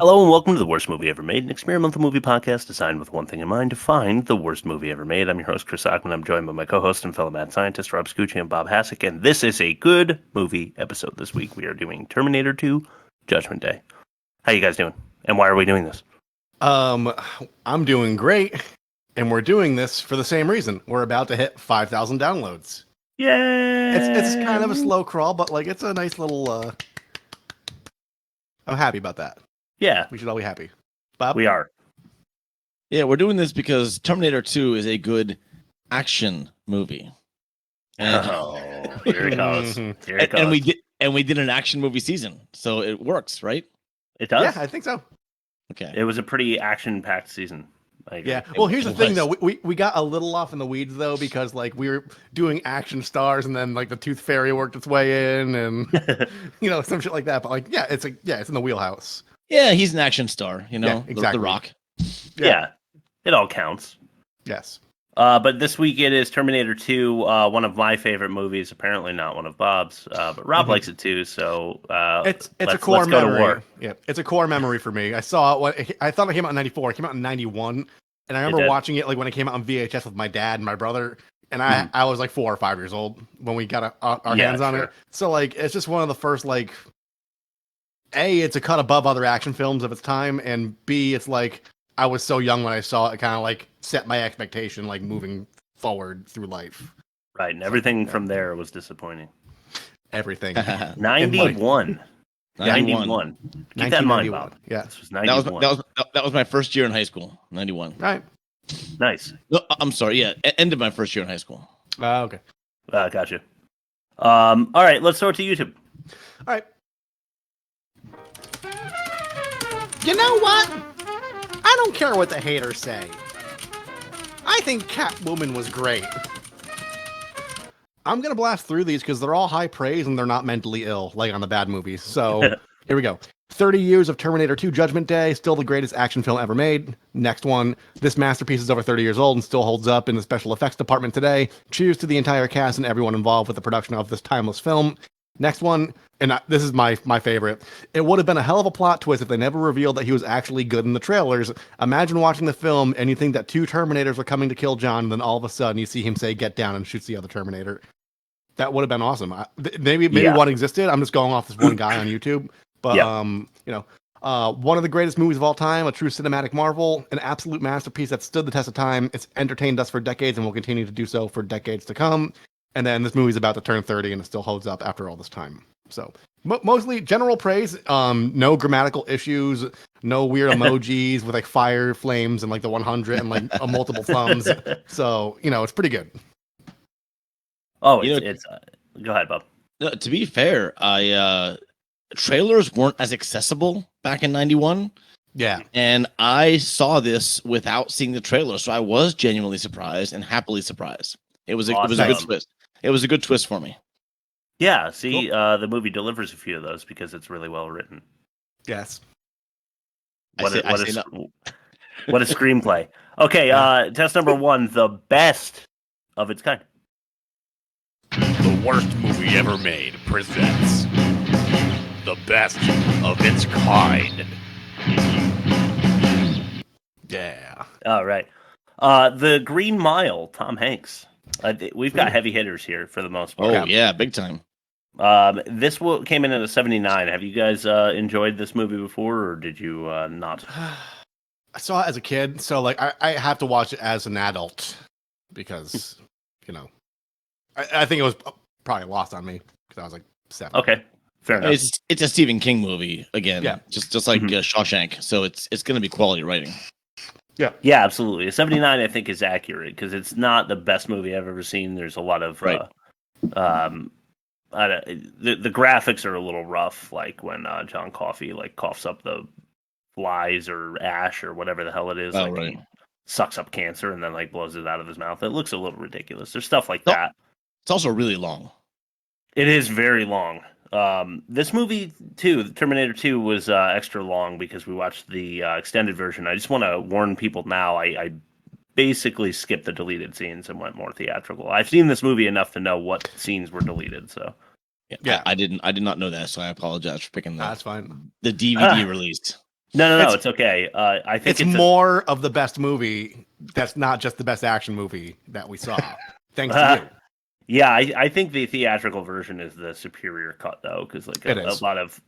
Hello and welcome to The Worst Movie Ever Made, an experimental movie podcast designed with one thing in mind, to find the worst movie ever made. I'm your host, Chris Ackman. I'm joined by my co-host and fellow mad scientist, Rob Scucci and Bob Hassick, and this is a good movie episode this week. We are doing Terminator 2, Judgment Day. How you guys doing? And why are we doing this? I'm doing great, and we're doing this for the same reason. We're about to hit 5,000 downloads. Yay! It's kind of a slow crawl, but like it's a nice little. I'm happy about that. Yeah, we should all be happy. Bob, we are. Yeah, we're doing this because Terminator 2 is a good action movie. And, Here it goes. Here it goes. And we did an action movie season, so it works, right? It does. Yeah, I think so. Okay. It was a pretty action-packed season. Yeah. Well, here's the thing, though. We got a little off in the weeds, though, because like we were doing action stars, and then like the Tooth Fairy worked its way in, and some shit like that. But like, it's in the wheelhouse. Yeah, he's an action star. Yeah, exactly. The Rock. Yeah, it all counts. Yes. But this week it is Terminator 2, one of my favorite movies. Apparently not one of Bob's, but Rob likes it too. So it's a core memory. Go to war. Yeah, it's a core memory for me. I saw it. I thought it came out in '94. It came out in '91, and I remember watching it like when it came out on VHS with my dad and my brother. And I was like 4 or 5 years old when we got our hands on it. So like it's just one of the first like. A, it's a cut above other action films of its time, and B, it's like I was so young when I saw it, kind of like set my expectation, like moving forward through life. Right, and everything from there was disappointing. Everything. 91. 91. Keep that in mind, Bob. Yeah, this was 91. That was my first year in high school. 91. Right. Nice. No, I'm sorry. Yeah, end of my first year in high school. Okay. Gotcha. All right, let's throw it to YouTube. All right. You know what? I don't care what the haters say. I think Catwoman was great. I'm going to blast through these because they're all high praise and they're not mentally ill, like on the bad movies. So, here we go. 30 years of Terminator 2 Judgment Day, still the greatest action film ever made. Next one. This masterpiece is over 30 years old and still holds up in the special effects department today. Cheers to the entire cast and everyone involved with the production of this timeless film. Next one, and this is my favorite. It would have been a hell of a plot twist if they never revealed that he was actually good in the trailers. Imagine watching the film and you think that 2 Terminators were coming to kill John, and then all of a sudden you see him say, "Get down," and shoots the other Terminator. That would have been awesome. Maybe one existed. I'm just going off this one guy on YouTube. But, one of the greatest movies of all time, a true cinematic marvel, an absolute masterpiece that stood the test of time. It's entertained us for decades and will continue to do so for decades to come. And then this movie's about to turn 30 and it still holds up after all this time. So mostly general praise, no grammatical issues, no weird emojis with like fire flames and like the 100 and like multiple thumbs. So, it's pretty good. Oh, it's go ahead, Bob. To be fair, trailers weren't as accessible back in 91. Yeah. And I saw this without seeing the trailer. So I was genuinely surprised and happily surprised. It was a good twist. It was a good twist for me. Yeah, see, cool. The movie delivers a few of those because it's really well written. Yes. What a screenplay. Okay, test number 1, the best of its kind. The Worst Movie Ever Made presents the best of its kind. Yeah. All right. The Green Mile, Tom Hanks. We've got heavy hitters here for the most part. Oh, yeah, big time. This came in at a 79. Have you guys enjoyed this movie before, or did you not? I saw it as a kid, so like I have to watch it as an adult because, I think it was probably lost on me because I was like 7. Okay, fair enough. It's a Stephen King movie again, yeah, just like Shawshank. So it's going to be quality writing. Yeah, absolutely. A 79, I think, is accurate because it's not the best movie I've ever seen. There's a lot of the graphics are a little rough, like when John Coffey coughs up the flies or ash or whatever the hell it is, sucks up cancer and then blows it out of his mouth. It looks a little ridiculous. There's stuff like that. It's also really long. It is very long. This movie, too, Terminator 2, was extra long because we watched the extended version. I just want to warn people now, I basically skipped the deleted scenes and went more theatrical. I've seen this movie enough to know what scenes were deleted, so... Yeah, I did not know that, so I apologize for picking that. That's fine. The DVD release. No, it's okay. I think it's more of the best movie. That's not just the best action movie that we saw. Thanks to you. Yeah, I think the theatrical version is the superior cut though, because like a lot of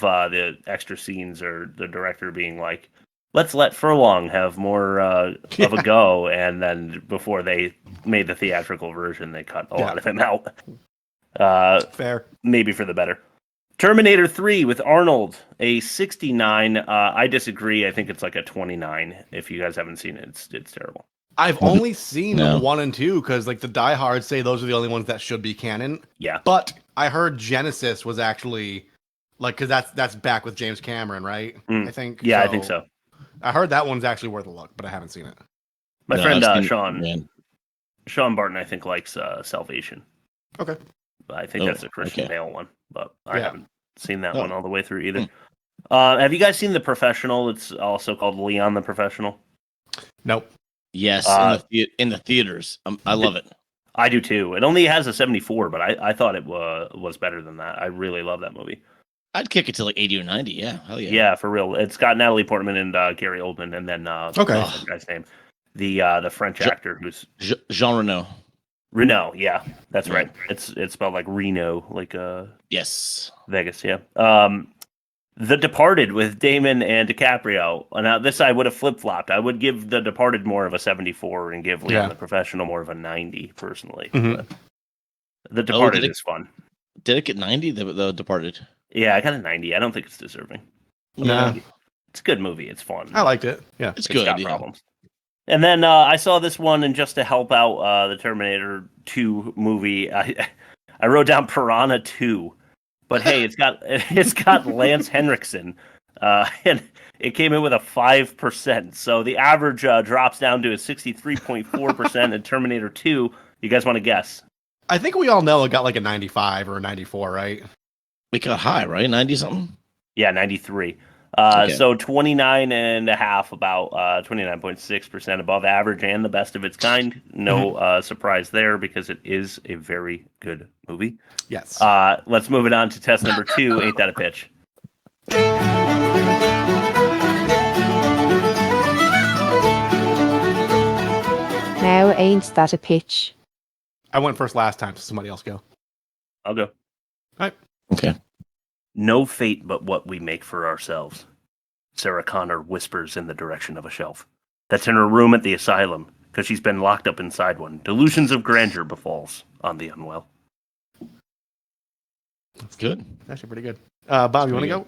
the extra scenes are the director being like, let's let Furlong have more of a go, and then before they made the theatrical version, they cut a lot of him out. Fair, maybe for the better. Terminator 3 with Arnold, a 69. I disagree. I think it's like a 29. If you guys haven't seen it, it's terrible. I've only seen 1 and 2 because like the diehards say those are the only ones that should be canon. Yeah. But I heard Genesis was actually like, because that's back with James Cameron, right? I think. Yeah, I think so. I heard that one's actually worth a look, but I haven't seen it. My friend Sean Barton, I think, likes Salvation. Okay. I think that's a Christian Bale one, but I haven't seen that one all the way through either. Have you guys seen The Professional? It's also called Leon the Professional. Nope. Yes, in the theaters. I love it. I do too. It only has a 74, but I thought it was better than that. I really love that movie. I'd kick it to like 80 or 90. Yeah, hell yeah. Yeah, for real. It's got Natalie Portman and Gary Oldman, and then what's the guy's name? The French actor who's Jean Reno. Reno, yeah, that's right. It's spelled like Reno, like yes, Vegas, yeah. The Departed with Damon and DiCaprio. Now this I would have flip flopped. I would give The Departed more of a 74 and give Leon the Professional more of a 90 personally. But The Departed is fun. Did it get 90? The Departed. Yeah, I got a 90. I don't think it's deserving. Nah. It's a good movie. It's fun. I liked it. Yeah, it's good. Got problems. And then I saw this one, and just to help out the Terminator 2 movie, I wrote down Piranha 2. But hey, it's got Lance Henriksen, and it came in with a 5%. So the average drops down to a 63.4% in Terminator 2. You guys want to guess? I think we all know it got like a 95 or a 94, right? We got high, right? 90 something? Yeah, 93. So 29.5, about 29.6% above average and the best of its kind. No surprise there because it is a very good movie. Yes. Let's move it on to test number 2. Ain't that a pitch? Now ain't that a pitch? I went first last time, so somebody else go. I'll go. All right. Okay. No fate but what we make for ourselves. Sarah Connor whispers in the direction of a shelf. That's in her room at the asylum, because she's been locked up inside one. Delusions of grandeur befalls on the unwell. That's good. Actually pretty good. Bob, you want to go?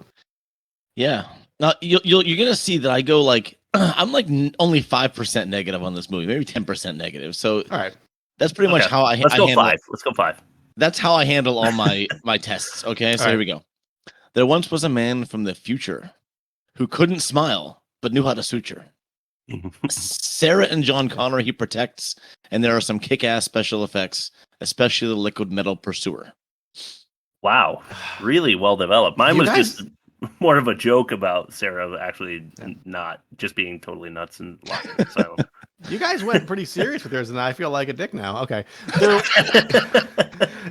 Yeah. Now you're gonna see that I go like I'm like only 5% negative on this movie, maybe 10% negative. So all right, that's pretty much how I. Let's go 5. Let's go 5. That's how I handle all my tests. Okay, so here we go. There once was a man from the future who couldn't smile but knew how to suture. Sarah and John Connor he protects, and there are some kick-ass special effects, especially the liquid metal pursuer. Wow, really well developed. Mine was just more of a joke about Sarah actually not just being totally nuts and locked in the asylum. You guys went pretty serious with yours, and I feel like a dick now. Okay.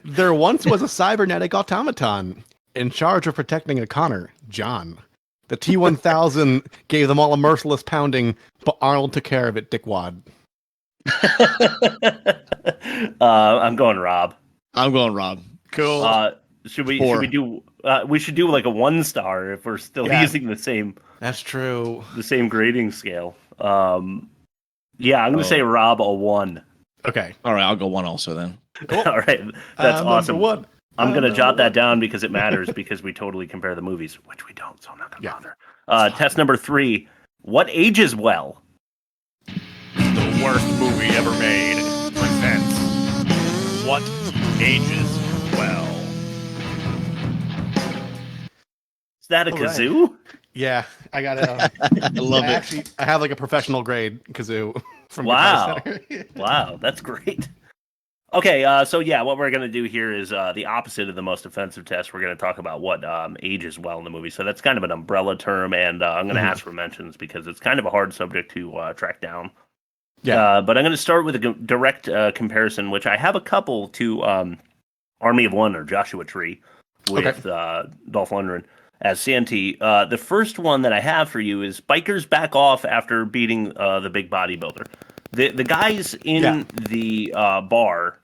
There once was a cybernetic automaton in charge of protecting a Connor, John. The T-1000 gave them all a merciless pounding, but Arnold took care of it, dickwad. I'm going Rob. I'm going Rob. Cool. Should we do we should do like a 1 star if we're still using the same. That's true. The same grading scale. Yeah, I'm gonna say Rob a 1. Okay. All right, I'll go 1 also then. Cool. All right, that's awesome. 1. I'm gonna jot that down because it matters because we totally compare the movies, which we don't, so I'm not gonna bother. Test number 3. What ages well? The worst movie ever made presents What Ages Well. Is that a kazoo? Yeah, I got it. I love it. Actually, I have like a professional grade kazoo from Wow. Guitar Center. Wow, that's great. Okay, so yeah, what we're going to do here is the opposite of the most offensive test. We're going to talk about what ages well in the movie. So that's kind of an umbrella term, and I'm going to ask for mentions because it's kind of a hard subject to track down. Yeah. But I'm going to start with a direct comparison, which I have a couple to Army of One or Joshua Tree with Dolph Lundgren. as Santee. The first one that I have for you is bikers back off after beating the big bodybuilder. The guys in the bar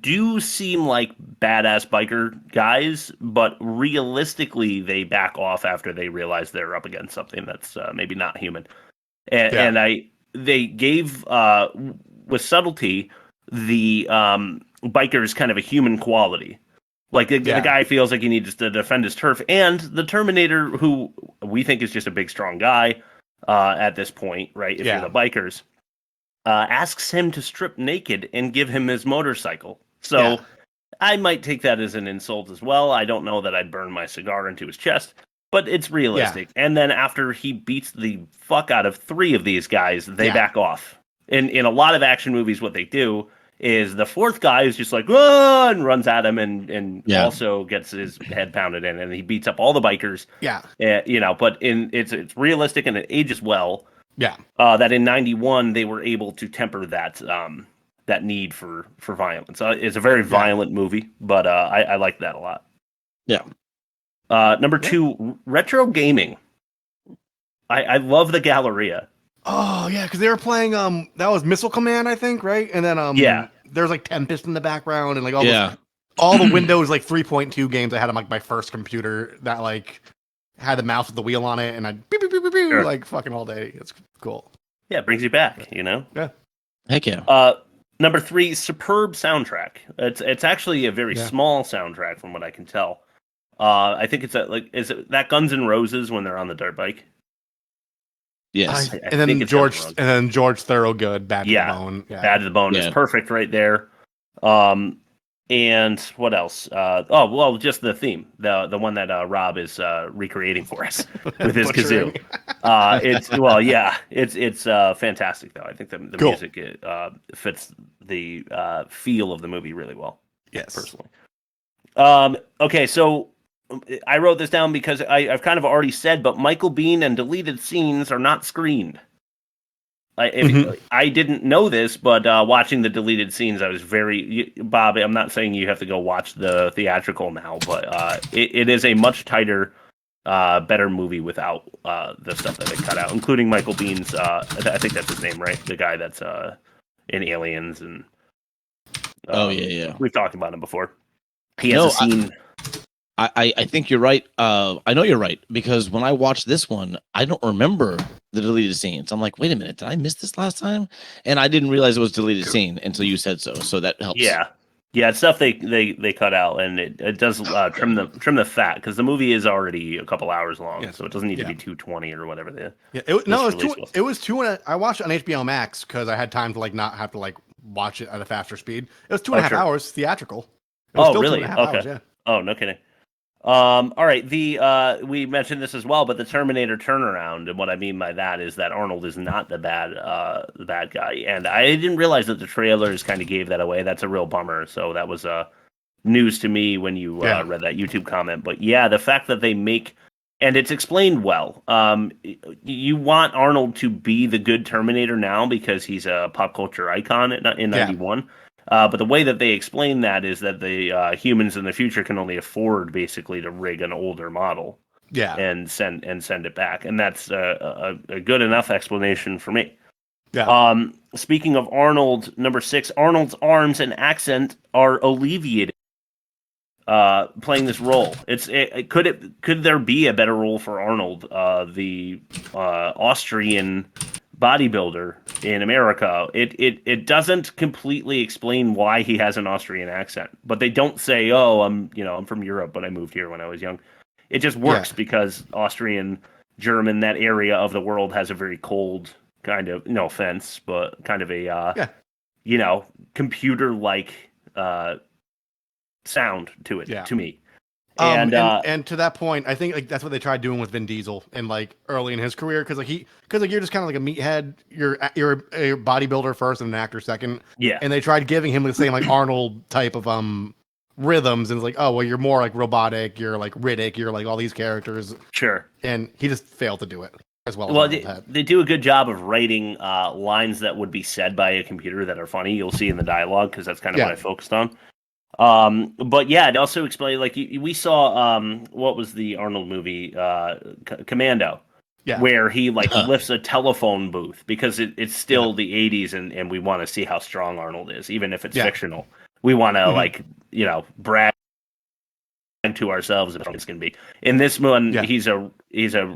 do seem like badass biker guys, but realistically, they back off after they realize they're up against something that's maybe not human. And they gave with subtlety the bikers kind of a human quality. Like the guy feels like he needs to defend his turf, and the Terminator, who we think is just a big strong guy at this point, right? If you're the bikers. Asks him to strip naked and give him his motorcycle. So I might take that as an insult as well. I don't know that I'd burn my cigar into his chest, but it's realistic. Yeah. And then after he beats the fuck out of 3 of these guys, they back off. In a lot of action movies, what they do is the 4th guy is just like, oh, and runs at him and also gets his head pounded in, and he beats up all the bikers. Yeah. But it's realistic and it ages well. Yeah, that in '91 they were able to temper that that need for violence. It's a very violent movie, but I like that a lot. Yeah. Number 2, retro gaming. I love the Galleria. Oh yeah, because they were playing that was Missile Command, I think, right? And then there's like Tempest in the background and like all the Windows like 3.2 games I had on like my first computer that like had the mouse with the wheel on it, and I'd beep, beep, beep, beep, beep, like fucking all day. It's cool. Yeah, it brings you back, you know? Yeah. Heck yeah. Number 3, superb soundtrack. It's actually a very small soundtrack from what I can tell. I think it's is it that Guns N' Roses when they're on the dirt bike? Yes. And then George Thorogood, Bad to the Bone. Yeah. Bad to the Bone is perfect right there. And what else? Just the theme, the one that Rob is recreating for us with his kazoo. It's fantastic though. I think the music fits the feel of the movie really well. Yes, personally. Okay, so I wrote this down because I've kind of already said, but Michael Biehn and deleted scenes are not screened. I didn't know this, but watching the deleted scenes, I was Bob, I'm not saying you have to go watch the theatrical now, but it is a much tighter, better movie without the stuff that they cut out, including Michael Bihn's, I think that's his name, right? The guy that's in Aliens. And we've talked about him before. He has a scene... I think you're right. I know you're right, because when I watched this one, I don't remember the deleted scenes. I'm like, wait a minute, did I miss this last time? And I didn't realize it was deleted scene until you said so. So that helps. Yeah, it's stuff they cut out, and it does trim the fat, because the movie is already a couple hours long, so it doesn't need to be 220 or whatever. It was 2 and I watched it on HBO Max because I had time to like not have to like watch it at a faster speed. It was 2.5 hours theatrical. It was really? 2.5 okay. Hours, yeah. Oh, no kidding. All right. We mentioned this as well, but the Terminator turnaround, and what I mean by that is that Arnold is not the bad guy, and I didn't realize that the trailers kind of gave that away. That's a real bummer. So that was news to me when you read that YouTube comment. But yeah, the fact that they make, and it's explained well. You want Arnold to be the good Terminator now because he's a pop culture icon in '91. But the way that they explain that is that the humans in the future can only afford basically to rig an older model, and send it back, and that's a good enough explanation for me. Yeah. Speaking of Arnold, number 6, Arnold's arms and accent are alleviated. Playing this role, could there be a better role for Arnold, the Austrian bodybuilder in America? It doesn't completely explain why he has an Austrian accent, but they don't say, I'm from Europe, but I moved here when I was young. It just works because Austrian, German, that area of the world has a very cold kind of, no offense, but kind of a computer-like sound to it, to me. And to that point, I think like that's what they tried doing with Vin Diesel and like early in his career, because you're just kind of like a meathead. You're a bodybuilder first and an actor second. Yeah. And they tried giving him the same like Arnold type of rhythms, and it's like, oh well, you're more like robotic. You're like Riddick. You're like all these characters. Sure. And he just failed to do it as well. Well, they do a good job of writing lines that would be said by a computer that are funny. You'll see in the dialogue, because that's kind of what I focused on. But yeah, it also explained like we saw what was the Arnold movie Commando, where he like lifts a telephone booth because it's still the 80s and we want to see how strong Arnold is, even if it's fictional. We want to like brag to ourselves as it can be. In this one, he's a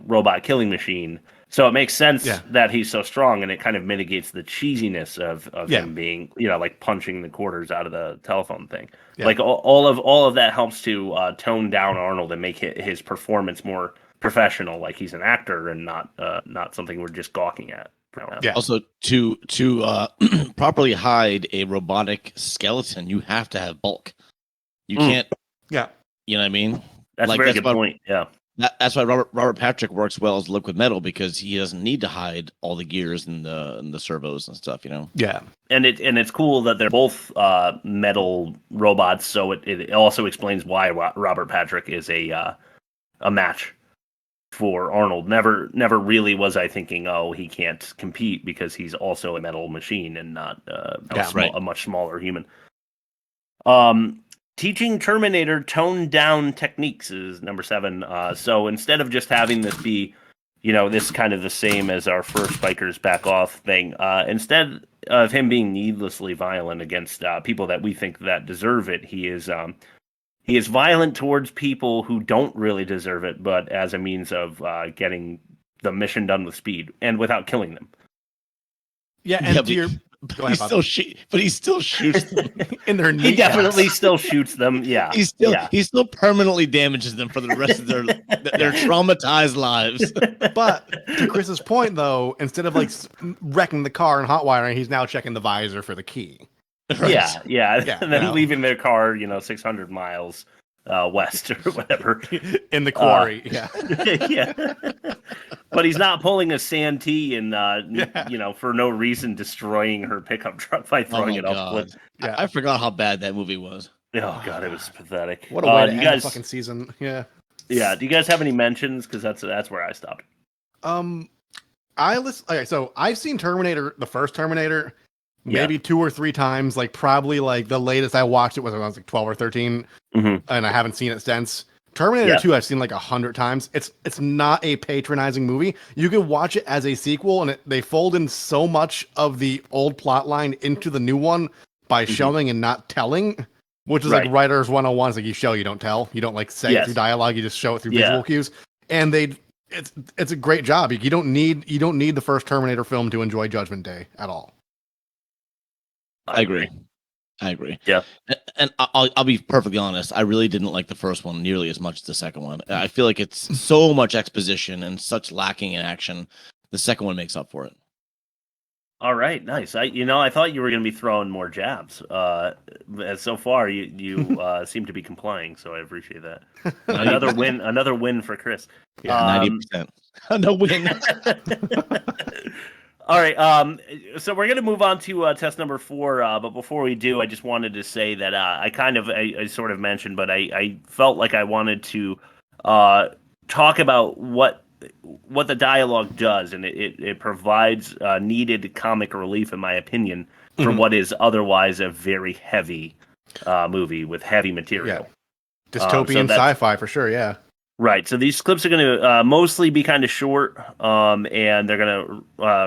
robot killing machine. So it makes sense that he's so strong, and it kind of mitigates the cheesiness of him being, like punching the quarters out of the telephone thing. Yeah. Like all of that helps to tone down Arnold and make his performance more professional, like he's an actor and not something we're just gawking at. Yeah. Also, to properly hide a robotic skeleton, you have to have bulk. You can't. Yeah. You know what I mean? That's a very good point. Yeah. That's why Robert Patrick works well as liquid metal, because he doesn't need to hide all the gears and the servos and stuff, Yeah, and it's cool that they're both metal robots. So it also explains why Robert Patrick is a match for Arnold. Never really was I thinking, oh, he can't compete because he's also a metal machine and not a much smaller human. Teaching Terminator toned down techniques is number 7. So instead of just having this be, this kind of the same as our first Bikers Back Off thing, instead of him being needlessly violent against people that we think that deserve it, he is violent towards people who don't really deserve it, but as a means of getting the mission done with speed and without killing them. Yeah, and to your... He still shoots them in their kneecaps. He definitely still shoots them. Yeah, he still permanently damages them for the rest of their traumatized lives. But to Chris's point, though, instead of like wrecking the car and hot wiring, he's now checking the visor for the key. Right. Yeah, and then leaving their car, 600 miles west or whatever in the quarry. Yeah. But he's not pulling a Santee and for no reason destroying her pickup truck by throwing it off cliff. Yeah, I forgot how bad that movie was. Oh god, it was pathetic. What a way to end the fucking season. Yeah. Yeah. Do you guys have any mentions? Because that's where I stopped. So I've seen Terminator, the first Terminator, maybe 2 or 3 times. Like probably like the latest I watched it was when I was like 12 or 13, and I haven't seen it since. Terminator 2 I've seen like 100 times. It's not a patronizing movie. You could watch it as a sequel, and they fold in so much of the old plot line into the new one by showing and not telling, which is like writers 101. It's like you show, you don't tell. You don't like say it through dialogue. You just show it through visual cues. And it's a great job. You don't need the first Terminator film to enjoy Judgment Day at all. I agree. Yeah. And I'll be perfectly honest. I really didn't like the first one nearly as much as the second one. I feel like it's so much exposition and such lacking in action. The second one makes up for it. All right, nice. I thought you were going to be throwing more jabs. So far, you seem to be complying, so I appreciate that. Another win for Chris. Yeah, 90%. No win. All right, so we're going to move on to test number 4, but before we do, I just wanted to say that I sort of mentioned, but I felt like I wanted to talk about what the dialogue does, and it provides needed comic relief, in my opinion, for what is otherwise a very heavy movie with heavy material. Yeah. Dystopian sci-fi, for sure, yeah. Right, so these clips are going to mostly be kind of short, and they're going to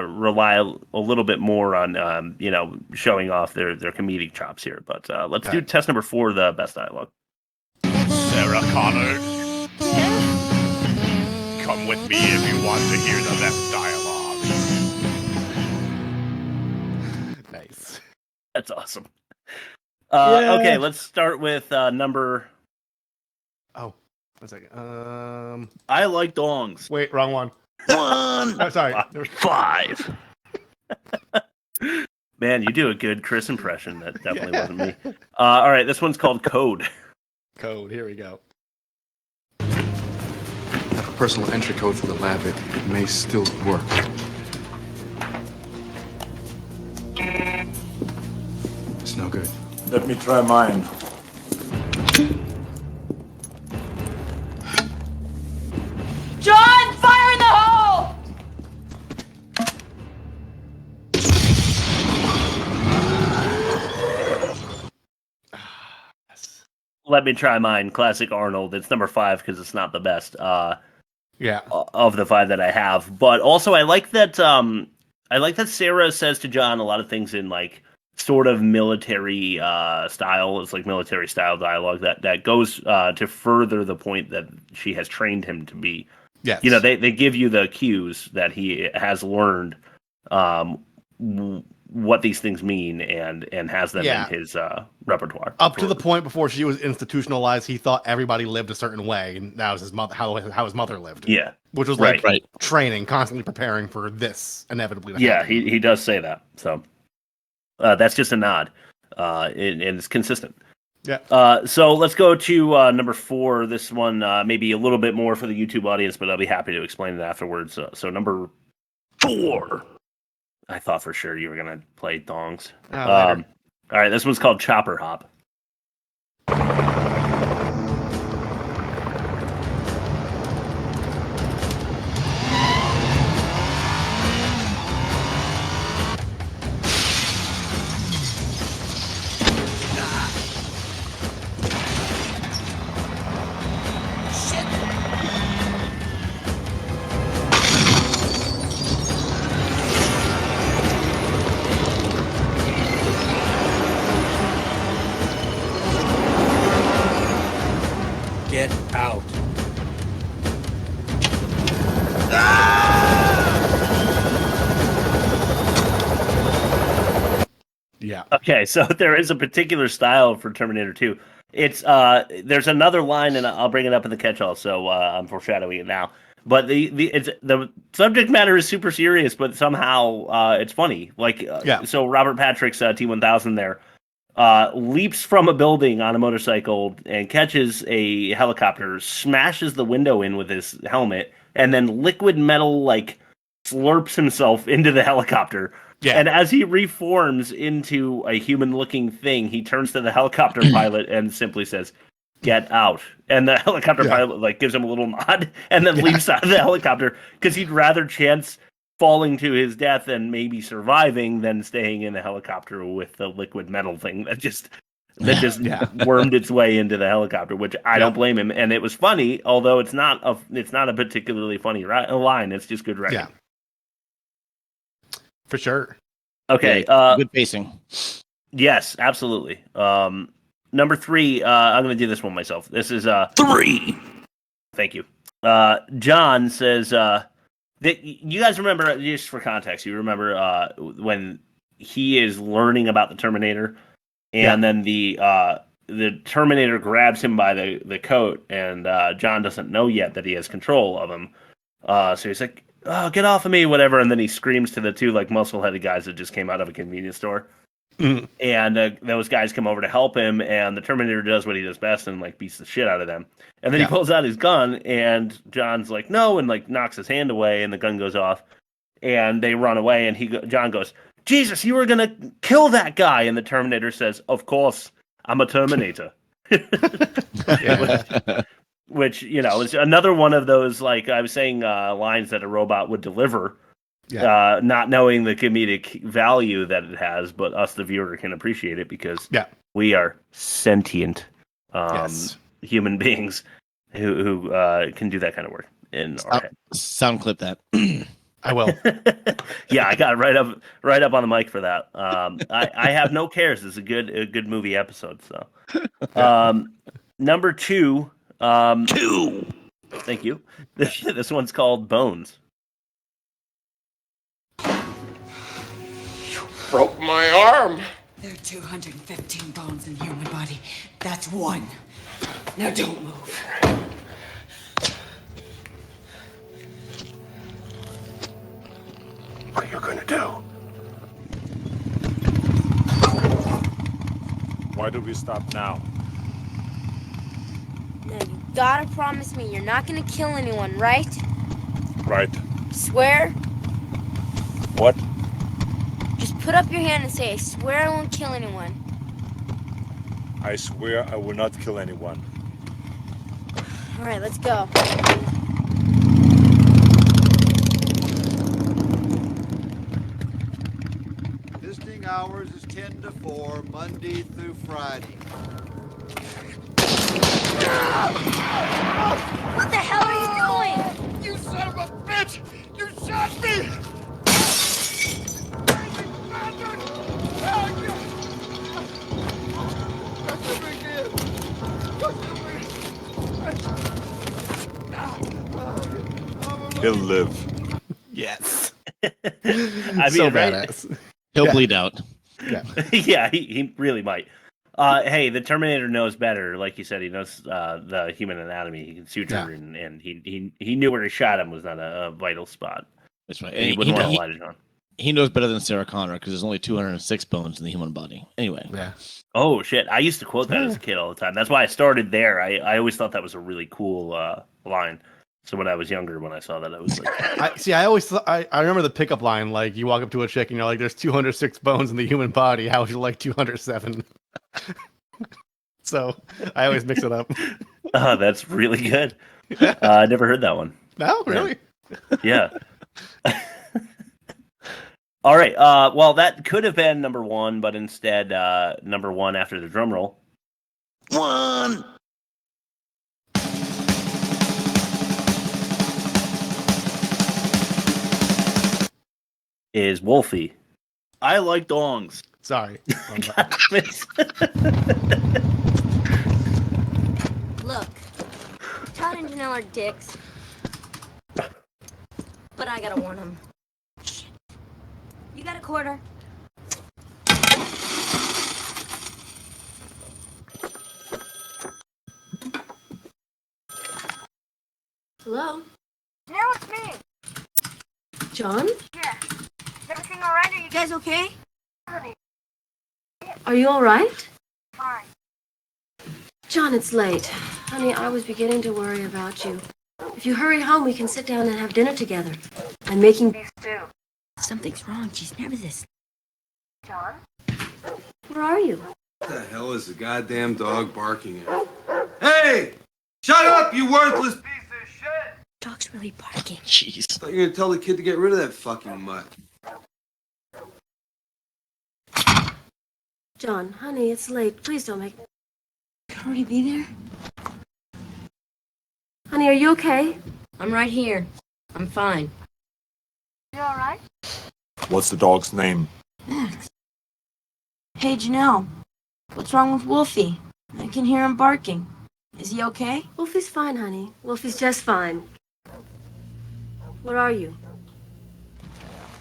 rely a little bit more on, showing off their comedic chops here. But let's do test number 4, the best dialogue. Sarah Connor, come with me if you want to hear the best dialogue. Nice. That's awesome. Okay, let's start with number... Oh. 1 second. I like dongs. Wait, wrong one. 1. Oh, sorry. 5. Man, you do a good Chris impression. That definitely wasn't me. All right, this one's called Code. Code. Here we go. I have a personal entry code for the lab. It may still work. It's no good. Let me try mine. John, fire in the hole! Let me try mine. Classic Arnold. It's number 5 because it's not the best. Yeah. Of the 5 that I have, but also I like that. I like that Sarah says to John a lot of things in like sort of military style. It's like military style dialogue that goes to further the point that she has trained him to be. Yes. You know, they give you the cues that he has learned what these things mean and has them in his repertoire. Up to the point before she was institutionalized, he thought everybody lived a certain way, and that was his mother, how his mother lived. Yeah, which was like training, constantly preparing for this inevitably. To happen. He does say that. So that's just a nod, and it's consistent. Yeah. So let's go to number 4. This one maybe a little bit more for the YouTube audience, but I'll be happy to explain it afterwards. So number 4. I thought for sure you were going to play Dongs. All right, this one's called Chopper Hop. Get out. Yeah. Okay, so there is a particular style for Terminator 2. It's there's another line, and I'll bring it up in the catch-all, so I'm foreshadowing it now. But the subject matter is super serious, but somehow it's funny. Like, so Robert Patrick's T-1000 there leaps from a building on a motorcycle and catches a helicopter, smashes the window in with his helmet, and then liquid metal like slurps himself into the helicopter. Yeah. And as he reforms into a human-looking thing, he turns to the helicopter pilot and simply says, "Get out." And the helicopter pilot like gives him a little nod and then leaps out of the helicopter because he'd rather chance falling to his death and maybe surviving than staying in the helicopter with the liquid metal thing that just wormed its way into the helicopter, which I don't blame him. And it was funny, although it's not a particularly funny line. It's just good writing. Yeah. For sure. Okay. Good pacing. Yes, absolutely. Number 3, I'm going to do this one myself. This is 3. Thank you. John says, you guys remember, just for context, you remember when he is learning about the Terminator, and then the Terminator grabs him by the coat, and John doesn't know yet that he has control of him. So he's like, "Oh, get off of me," whatever, and then he screams to the 2 like muscle-headed guys that just came out of a convenience store. Mm. And those guys come over to help him, and the Terminator does what he does best and like beats the shit out of them. And then he pulls out his gun, and John's like, "No," and like knocks his hand away, and the gun goes off, and they run away. And John goes, "Jesus, you were gonna kill that guy!" And the Terminator says, "Of course, I'm a Terminator." Which is another one of those, like I was saying, lines that a robot would deliver. Not knowing the comedic value that it has, but us, the viewer, can appreciate it because we are sentient human beings who can do that kind of work in our head. Sound clip that. I will. Yeah, I got it right up on the mic for that. I have no cares. It's a good movie episode. So, number 2. 2. Thank you. This one's called Bones. Broke my arm. There are 215 bones in the human body. That's 1. Now don't move. What are you gonna do? Why do we stop now? Now you gotta promise me you're not gonna kill anyone, right? Right. Swear? What? Just put up your hand and say, "I swear I won't kill anyone." I swear I will not kill anyone. All right, let's go. Visiting hours is 10 to 4, Monday through Friday. What the hell are you doing? You son of a bitch! You shot me! He'll live. Yes. I mean, so right? badass. He'll bleed out. Yeah. Yeah, he really might. Hey, the Terminator knows better. Like you said, he knows the human anatomy. He can suture, and he knew where he shot him was not a vital spot. That's right. And he wouldn't want to lie to John. He knows better than Sarah Connor because there's only 206 bones in the human body. Anyway. Yeah. Oh, shit. I used to quote that as a kid all the time. That's why I started there. I always thought that was a really cool line. So when I was younger, when I saw that, I was like... I always thought, I remember the pickup line, like, you walk up to a chick and you're like, there's 206 bones in the human body. How would you like 207? So I always mix it up. Oh, that's really good. I never heard that one. No, really? Yeah. All right. Well, that could have been number one, but instead, number one after the drum roll. One. Is Wolfie. I like dongs. Sorry. Look, Todd and Janelle are dicks. But I gotta warn them. Shit. You got a quarter? Hello? No, it's me. John? Yeah. Is everything alright? Are you guys okay? Are you all right? Fine. John, it's late. Honey, I was beginning to worry about you. If you hurry home, we can sit down and have dinner together. I'm making beef stew. Something's wrong. She's nervous. John? Where are you? What the hell is the goddamn dog barking at? Hey! Shut up, you worthless piece of shit! Dog's really barking. Jeez. I thought you were gonna tell the kid to get rid of that fucking mutt. John, honey, it's late. Please don't make... Can we be there? Honey, are you okay? I'm right here. I'm fine. You all right? What's the dog's name? Max. Hey, Janelle. What's wrong with Wolfie? I can hear him barking. Is he okay? Wolfie's fine, honey. Wolfie's just fine. Where are you?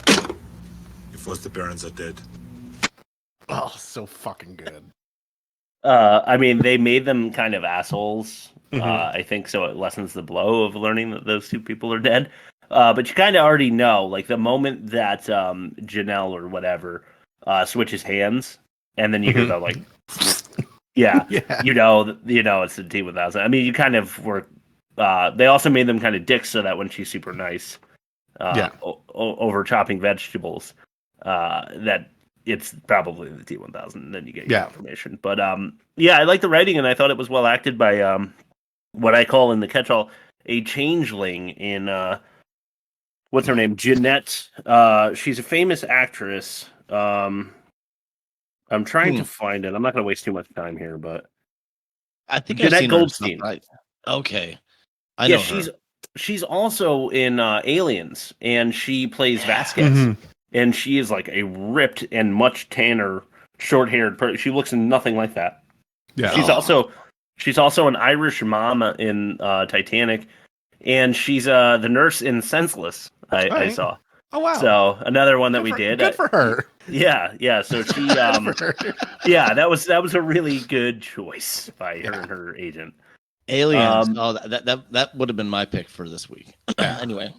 Your foster parents are dead. Oh, so fucking good. I mean, they made them kind of assholes. I think so. It lessens the blow of learning that those two people are dead. But you kind of already know, like the moment that Janelle or whatever switches hands, and then you hear the like, yeah, you know, it's the T-1000. I mean, you kind of were. They also made them kind of dicks so that when she's super nice, over chopping vegetables, that it's probably the T-1000. And then you get your information. But yeah, I like the writing, and I thought it was well acted by what I call in the catch-all a changeling in what's her name? Jeanette. She's a famous actress. I'm trying to find it. I'm not going to waste too much time here, but I think Jeanette I've seen her Goldstein. stuff, right? Okay, I know her. She's also in Aliens, and she plays Vasquez, and she is like a ripped and much tanner, short-haired person. She looks nothing like that. Yeah, she's also an Irish mom in Titanic, and she's the nurse in Senseless. I saw. Oh wow! So another one that we did. Good for her. Yeah. So she, yeah, that was a really good choice by her and her agent. Aliens. That would have been my pick for this week. Anyway.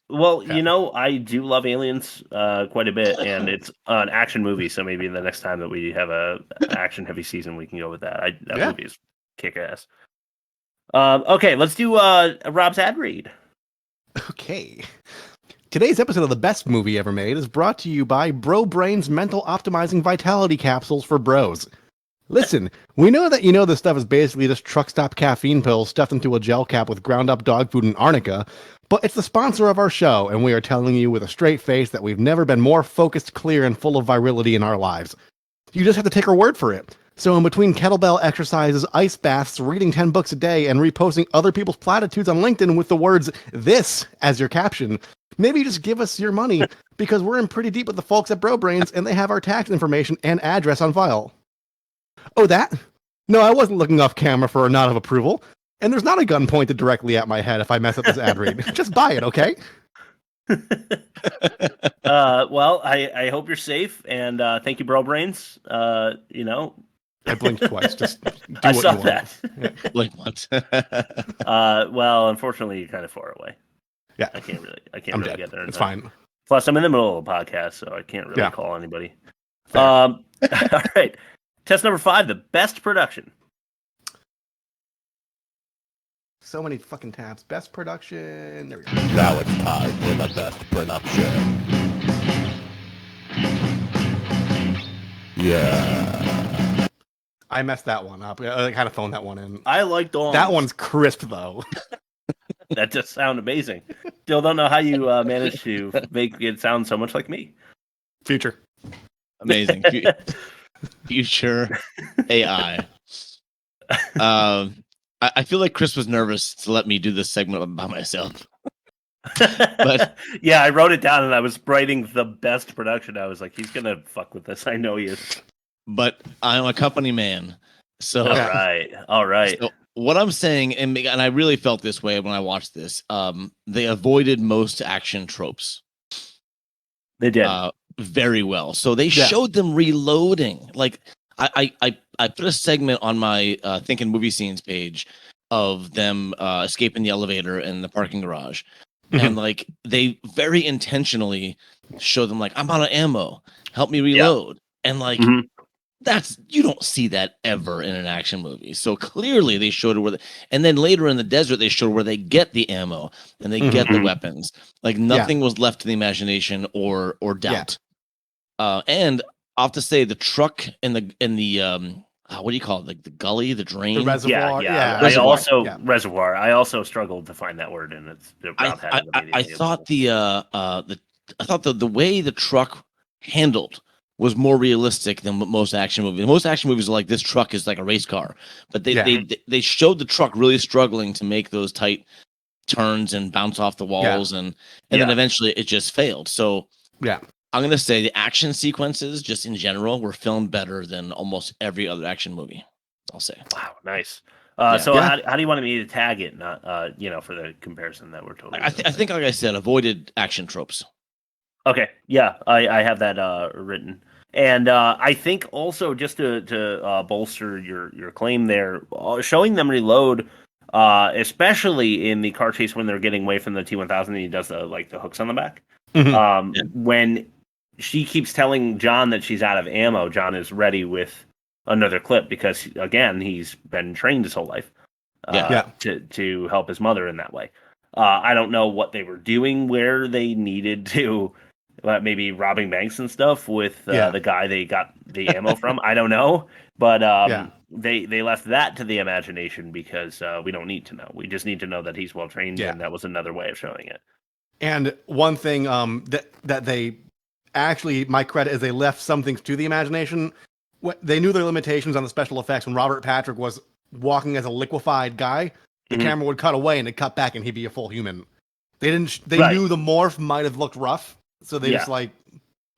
Well, you know, I do love Aliens quite a bit, and it's an action movie. So maybe the next time that we have a action heavy season, we can go with that. That movie is kick ass. Okay, let's do Rob's ad read. Okay. Today's episode of The Best Movie Ever Made is brought to you by Bro Brain's Mental Optimizing Vitality Capsules for Bros. Listen, we know that you know this stuff is basically just truck stop caffeine pills stuffed into a gel cap with ground up dog food and arnica, but it's the sponsor of our show, and we are telling you with a straight face that we've never been more focused, clear, and full of virility in our lives. You just have to take our word for it. So in between kettlebell exercises, ice baths, reading 10 books a day, and reposting other people's platitudes on LinkedIn with the words "this" as your caption, maybe just give us your money because we're in pretty deep with the folks at BroBrains and they have our tax information and address on file. Oh, that? No, I wasn't looking off camera for a nod of approval. And there's not a gun pointed directly at my head if I mess up this ad read. Just buy it, okay? Well, I hope you're safe, and thank you, BroBrains. I blinked twice. Just do I what saw you want. that. Like what? Well, unfortunately, you're kind of far away. Yeah, I can't really dead. get there. It's fine. Plus, I'm in the middle of a podcast, so I can't really call anybody. Fair. All right. Test number 5, the best production. So many fucking tabs. Best production. There we go. Now it's time for the best production. Yeah. I messed that one up. I kind of phoned that one in. I liked all. That one's crisp, though. That just sounds amazing. Still don't know how you managed to make it sound so much like me. Future. Amazing. Future AI. I feel like Chris was nervous to let me do this segment by myself. But yeah, I wrote it down and I was writing the best production. I was like, he's gonna fuck with this. I know he is. But I'm a company man. So all right. So what I'm saying, and I really felt this way when I watched this, they avoided most action tropes. They did very well. So they showed them reloading. Like I put a segment on my Thinking Movie Scenes page of them escaping the elevator in the parking garage. And like they very intentionally show them like, I'm out of ammo, help me reload. And like that's, you don't see that ever in an action movie. So clearly they showed it and then later in the desert they showed where they get the ammo and they get the weapons. Like nothing was left to the imagination or doubt. And I'll have to say the truck in the what do you call it? Like the gully, the drain, the reservoir. Reservoir. I also struggled to find that word, and it's. I thought the way the truck handled was more realistic than most action movies. Most action movies are like, this truck is like a race car, but they showed the truck really struggling to make those tight turns and bounce off the walls, and then eventually it just failed. So I'm going to say the action sequences, just in general, were filmed better than almost every other action movie. I'll say. Wow, nice. How do you want me to tag it? Not, for the comparison that we're totally. I think, like I said, avoided action tropes. Okay, yeah, I have that written, and I think also just to bolster your claim there, showing them reload, especially in the car chase when they're getting away from the T-1000, and he does the hooks on the back. When she keeps telling John that she's out of ammo, John is ready with another clip because, again, he's been trained his whole life to help his mother in that way. I don't know what they were doing where they needed to, maybe robbing banks and stuff with the guy they got the ammo from. I don't know, but they left that to the imagination because we don't need to know. We just need to know that he's well trained, and that was another way of showing it. And one thing that they actually, my credit is they left some things to the imagination. They knew their limitations on the special effects. When Robert Patrick was walking as a liquefied guy, the camera would cut away and it'd cut back and he'd be a full human. They knew the morph might have looked rough, so they just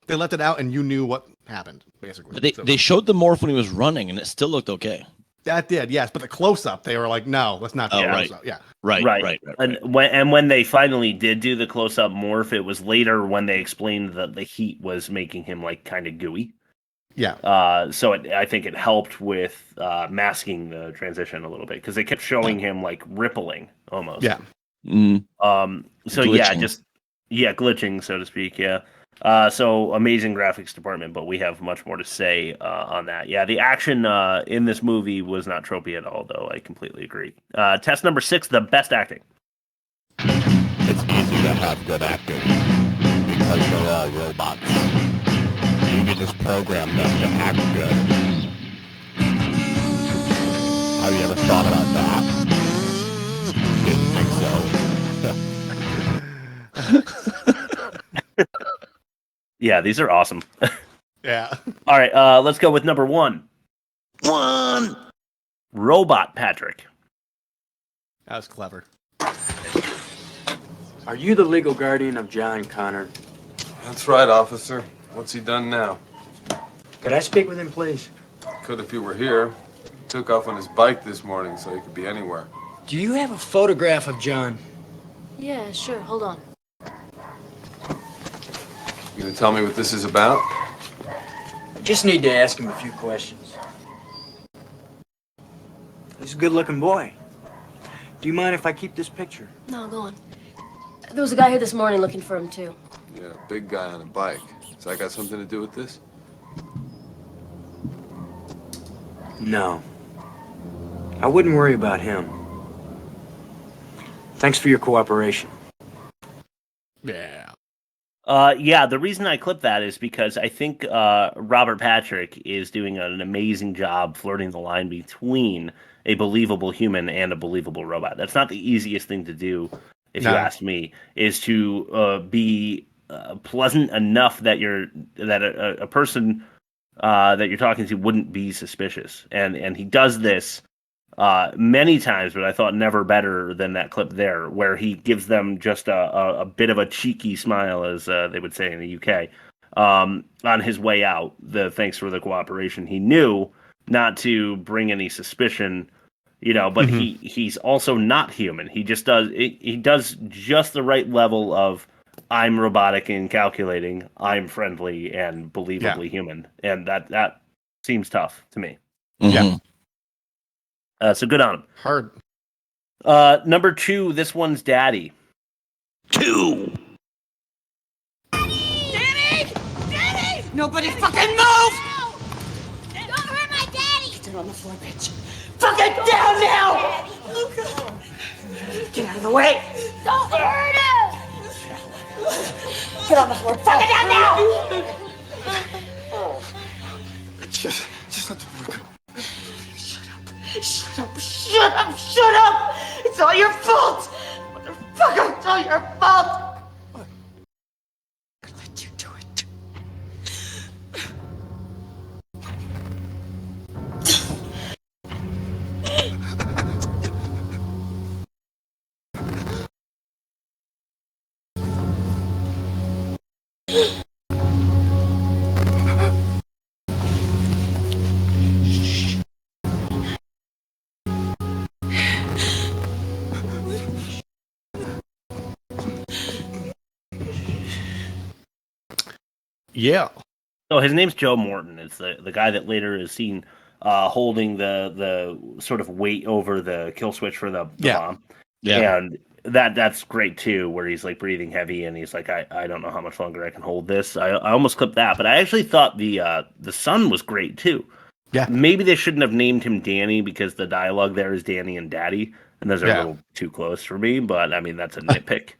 they left it out and you knew what happened basically. But they showed the morph when he was running and it still looked okay. That did, yes, but the close up, they were like, no, let's not do right. close-up. Yeah. Right. And when they finally did do the close up morph, it was later when they explained that the heat was making him like kind of gooey. Yeah. So I think it helped with masking the transition a little bit because they kept showing him like rippling almost. Yeah. So glitching. Glitching, so to speak. Yeah. So amazing graphics department, but we have much more to say on that. Yeah, the action in this movie was not tropey at all, though. I completely agree. Test number 6, the best acting. It's easy to have good acting because they're all robots. You can just program them to act good. Have you ever thought about that? Didn't think so. Yeah, these are awesome. Yeah. All right, let's go with number 1. one. Robot Patrick. That was clever. Are you the legal guardian of John Connor? That's right, officer. What's he done now? Could I speak with him, please? Could if he were here. He took off on his bike this morning, so he could be anywhere. Do you have a photograph of John? Yeah, sure. Hold on. You gonna tell me what this is about? I just need to ask him a few questions. He's a good-looking boy. Do you mind if I keep this picture? No, go on. There was a guy here this morning looking for him, too. Yeah, big guy on a bike. Does that got something to do with this? No. I wouldn't worry about him. Thanks for your cooperation. Yeah. Yeah, the reason I clipped that is because I think Robert Patrick is doing an amazing job flirting the line between a believable human and a believable robot. That's not the easiest thing to do, if you ask me, is to be pleasant enough that a person that you're talking to wouldn't be suspicious. And he does this many times, but I thought never better than that clip there, where he gives them just a bit of a cheeky smile, as they would say in the UK, on his way out. Thanks for the cooperation. He knew not to bring any suspicion, but he's also not human. He just does he does just the right level of I'm robotic and calculating, I'm friendly and believably human, and that seems tough to me. Mm-hmm. Yeah. So good on him. Hard. Number 2, this one's Daddy. 2. Daddy! Daddy! Nobody fucking move! Don't hurt my daddy! Get on the floor, bitch. Fucking down now! Oh, God. Get out of the way! Don't hurt him! Get on the floor. Fucking down now! Just let the boy go. Shut up, shut up, shut up! It's all your fault! Motherfucker, it's all your fault! What? I let you do it. Yeah. So his name's Joe Morton. It's the guy that later is seen holding the sort of weight over the kill switch for the bomb. Yeah. And that's great too, where he's like breathing heavy and he's like, I don't know how much longer I can hold this. I almost clipped that, but I actually thought the son was great too. Yeah. Maybe they shouldn't have named him Danny because the dialogue there is Danny and Daddy, and those are a little too close for me, but I mean that's a nitpick.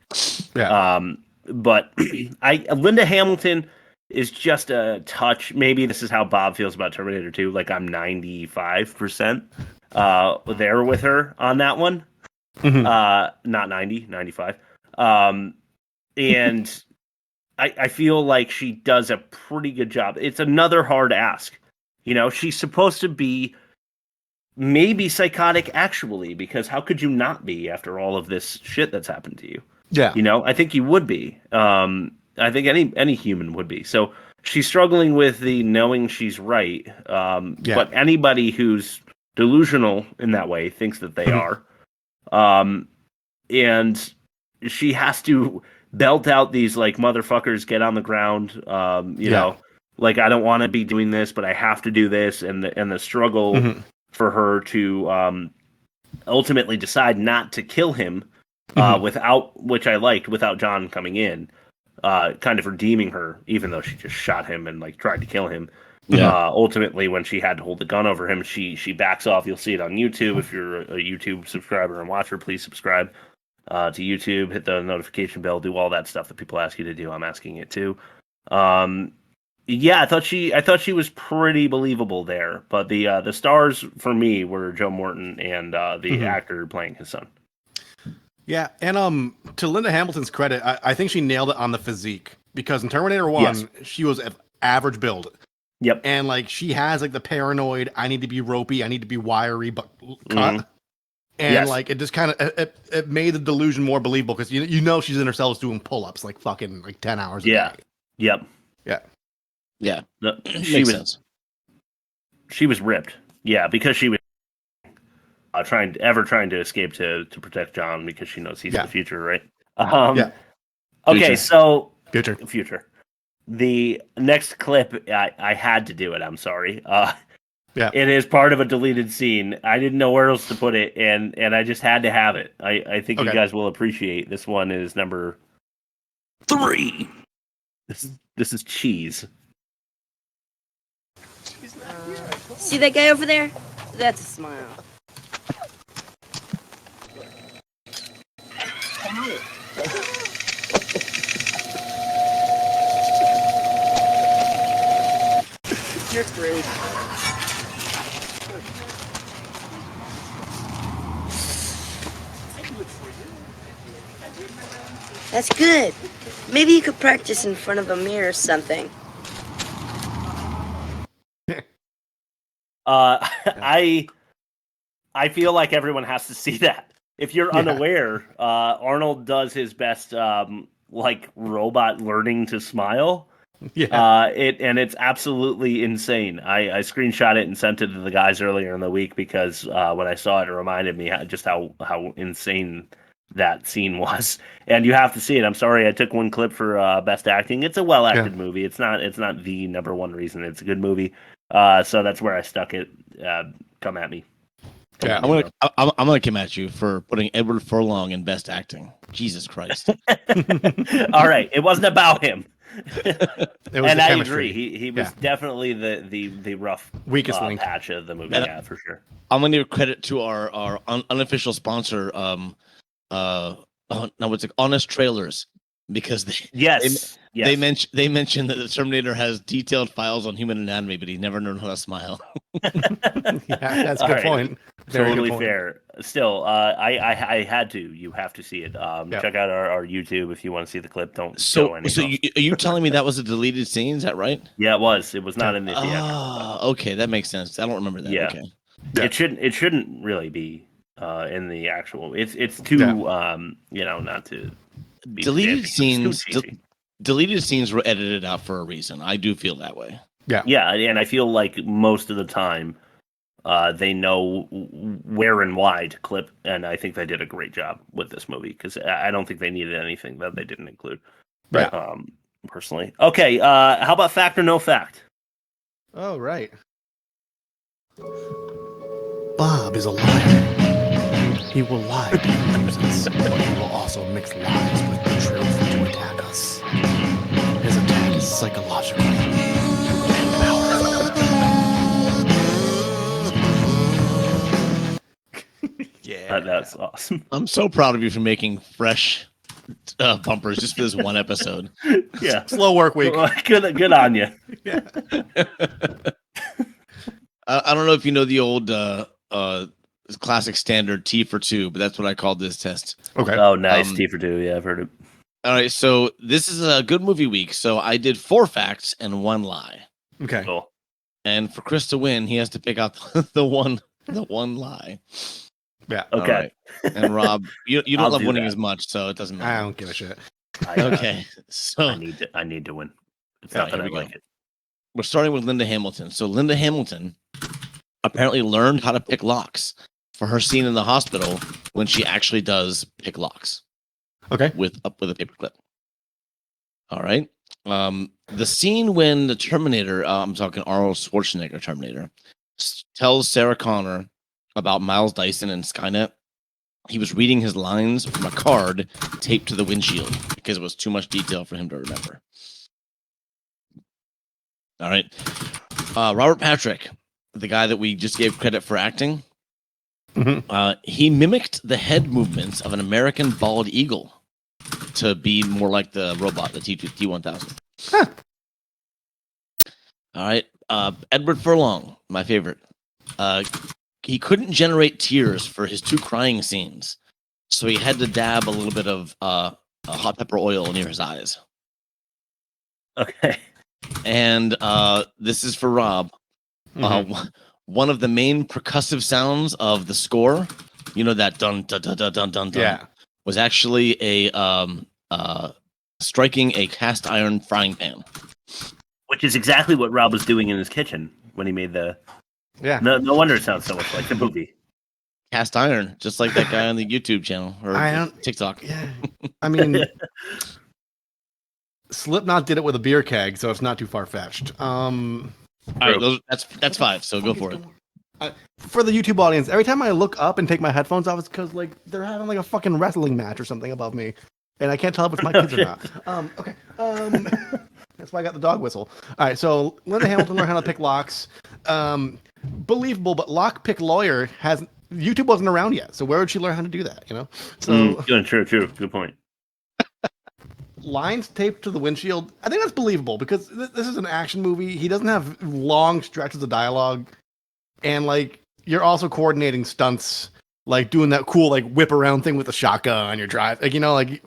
But Linda Hamilton is just a touch. Maybe this is how Bob feels about Terminator 2. Like I'm 95% there with her on that one. Not 90, 95. And I feel like she does a pretty good job. It's another hard ask. She's supposed to be maybe psychotic actually, because how could you not be after all of this shit that's happened to you? Yeah. I think you would be. I think any human would be. So she's struggling with the knowing she's right. But anybody who's delusional in that way thinks that they are. And she has to belt out these like motherfuckers get on the ground. Like I don't want to be doing this, but I have to do this. And the struggle for her to ultimately decide not to kill him which I liked, without John coming in. Kind of redeeming her, even though she just shot him and like tried to kill him. Ultimately, when she had to hold the gun over him, she backs off. You'll see it on YouTube. If you're a YouTube subscriber and watcher, please subscribe to YouTube. Hit the notification bell. Do all that stuff that people ask you to do. I'm asking it too. I thought she was pretty believable there. But the stars for me were Joe Morton and the actor playing his son. Yeah, and to Linda Hamilton's credit, I think she nailed it on the physique, because in Terminator 1, she was average build. Yep. And like she has like the paranoid, I need to be ropey, I need to be wiry, but cut. And like it just kind of it made the delusion more believable because you know she's in her cells doing pull-ups like fucking like 10 hours a day. Yep. Yeah. She was ripped. Yeah, because she was trying to escape to protect John because she knows he's the future, right? Okay, Future. so future. The next clip, I had to do it. I'm sorry. It is part of a deleted scene. I didn't know where else to put it, and I just had to have it. I think you guys will appreciate. This one is number 3. This is cheese. See that guy over there? That's a smile. You're great. That's good. Maybe you could practice in front of a mirror or something. I feel like everyone has to see that. If you're unaware, Arnold does his best like robot learning to smile. It's absolutely insane. I screenshot it and sent it to the guys earlier in the week because when I saw it, it reminded me just how insane that scene was. And you have to see it. I'm sorry I took one clip for best acting. It's a well acted movie. It's not the number one reason it's a good movie. So that's where I stuck it. Come at me. I'm gonna come at you for putting Edward Furlong in best acting. Jesus Christ! All right, it wasn't about him. And I agree. He was definitely the rough weakest link patch of the movie. For sure. I'm gonna give credit to our unofficial sponsor. Honest Trailers, because they mentioned that the Terminator has detailed files on human anatomy, but he never learned how to smile. That's a good point. Totally fair. Still, I had to. You have to see it. Check out our YouTube if you want to see the clip. Don't go anywhere. So are you telling me that was a deleted scene? Is that right? Yeah, it was. It was not in the theater. Okay, that makes sense. I don't remember that. Yeah. Okay. It shouldn't really be in the actual. It's too not to be deleted scenes. Deleted scenes were edited out for a reason. I do feel that way. Yeah, and I feel like most of the time they know where and why to clip, and I think they did a great job with this movie because I don't think they needed anything that they didn't include. Right. Personally. Okay, how about fact or no fact? Oh, right. Bob is a liar. He will lie to accuse us, but he will also mix lies with the truth to attack us. His attack is psychological and powerful. That's awesome. I'm so proud of you for making fresh bumpers just for this one episode. Yeah, slow work week. Good on you. Yeah. I don't know if you know the old classic standard T for 2, but that's what I called this test. Okay. Oh, nice. T for 2. Yeah, I've heard it. All right, so this is a good movie week. So I did 4 facts and 1 lie. Okay. Cool. And for Chris to win, he has to pick out the one lie. Yeah. Okay. Right. And Rob, you don't love winning as much, so it doesn't matter. I don't give a shit. Okay. So I need to win. It's all not right, that I here we like go. it. We're starting with Linda Hamilton. So Linda Hamilton apparently learned how to pick locks for her scene in the hospital when she actually does pick locks. Okay. With a paperclip. All right. The scene when the Terminator, I'm talking Arnold Schwarzenegger Terminator, tells Sarah Connor about Miles Dyson and Skynet. He was reading his lines from a card taped to the windshield because it was too much detail for him to remember. All right. Robert Patrick, the guy that we just gave credit for acting, he mimicked the head movements of an American bald eagle to be more like the robot, the T-1000. Huh. All right. Edward Furlong, my favorite. He couldn't generate tears for his 2 crying scenes, so he had to dab a little bit of hot pepper oil near his eyes. Okay. And this is for Rob. One of the main percussive sounds of the score, you know, that dun dun dun dun dun dun, Yeah. was actually a striking a cast iron frying pan. Which is exactly what Rob was doing in his kitchen when he made the. Yeah. No wonder it sounds so much like the movie. Cast iron, just like that guy on the YouTube channel or TikTok. Yeah. I mean, Slipknot did it with a beer keg, so it's not too far fetched. All right, that's 5. So go for it. For the YouTube audience, every time I look up and take my headphones off, it's because like they're having like a fucking wrestling match or something above me, and I can't tell if it's my kids or not. Okay. That's why I got the dog whistle. All right. So Linda Hamilton learned how to pick locks. Believable, but lock pick lawyer has YouTube wasn't around yet, so where would she learn how to do that? You know. So true. Good point. Lines taped to the windshield. I think that's believable because this is an action movie. He doesn't have long stretches of dialogue. And like you're also coordinating stunts, like doing that cool like whip around thing with the shotgun on your drive. Like, you know, like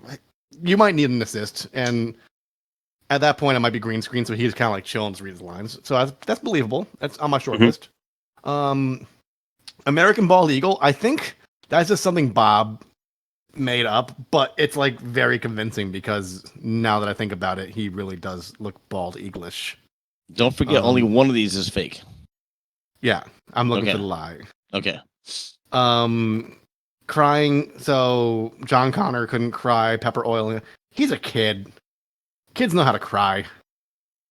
you might need an assist. And at that point it might be green screen, so he's kind of like chilling to read his lines. So that's believable. That's on my short list. American Bald Eagle, I think that's just something Bob made up, but it's like very convincing because now that I think about it, he really does look bald eaglish. Don't forget, only one of these is fake. Yeah, I'm looking for the lie. Okay. Crying. So John Connor couldn't cry. Pepper oil. He's a kid. Kids know how to cry.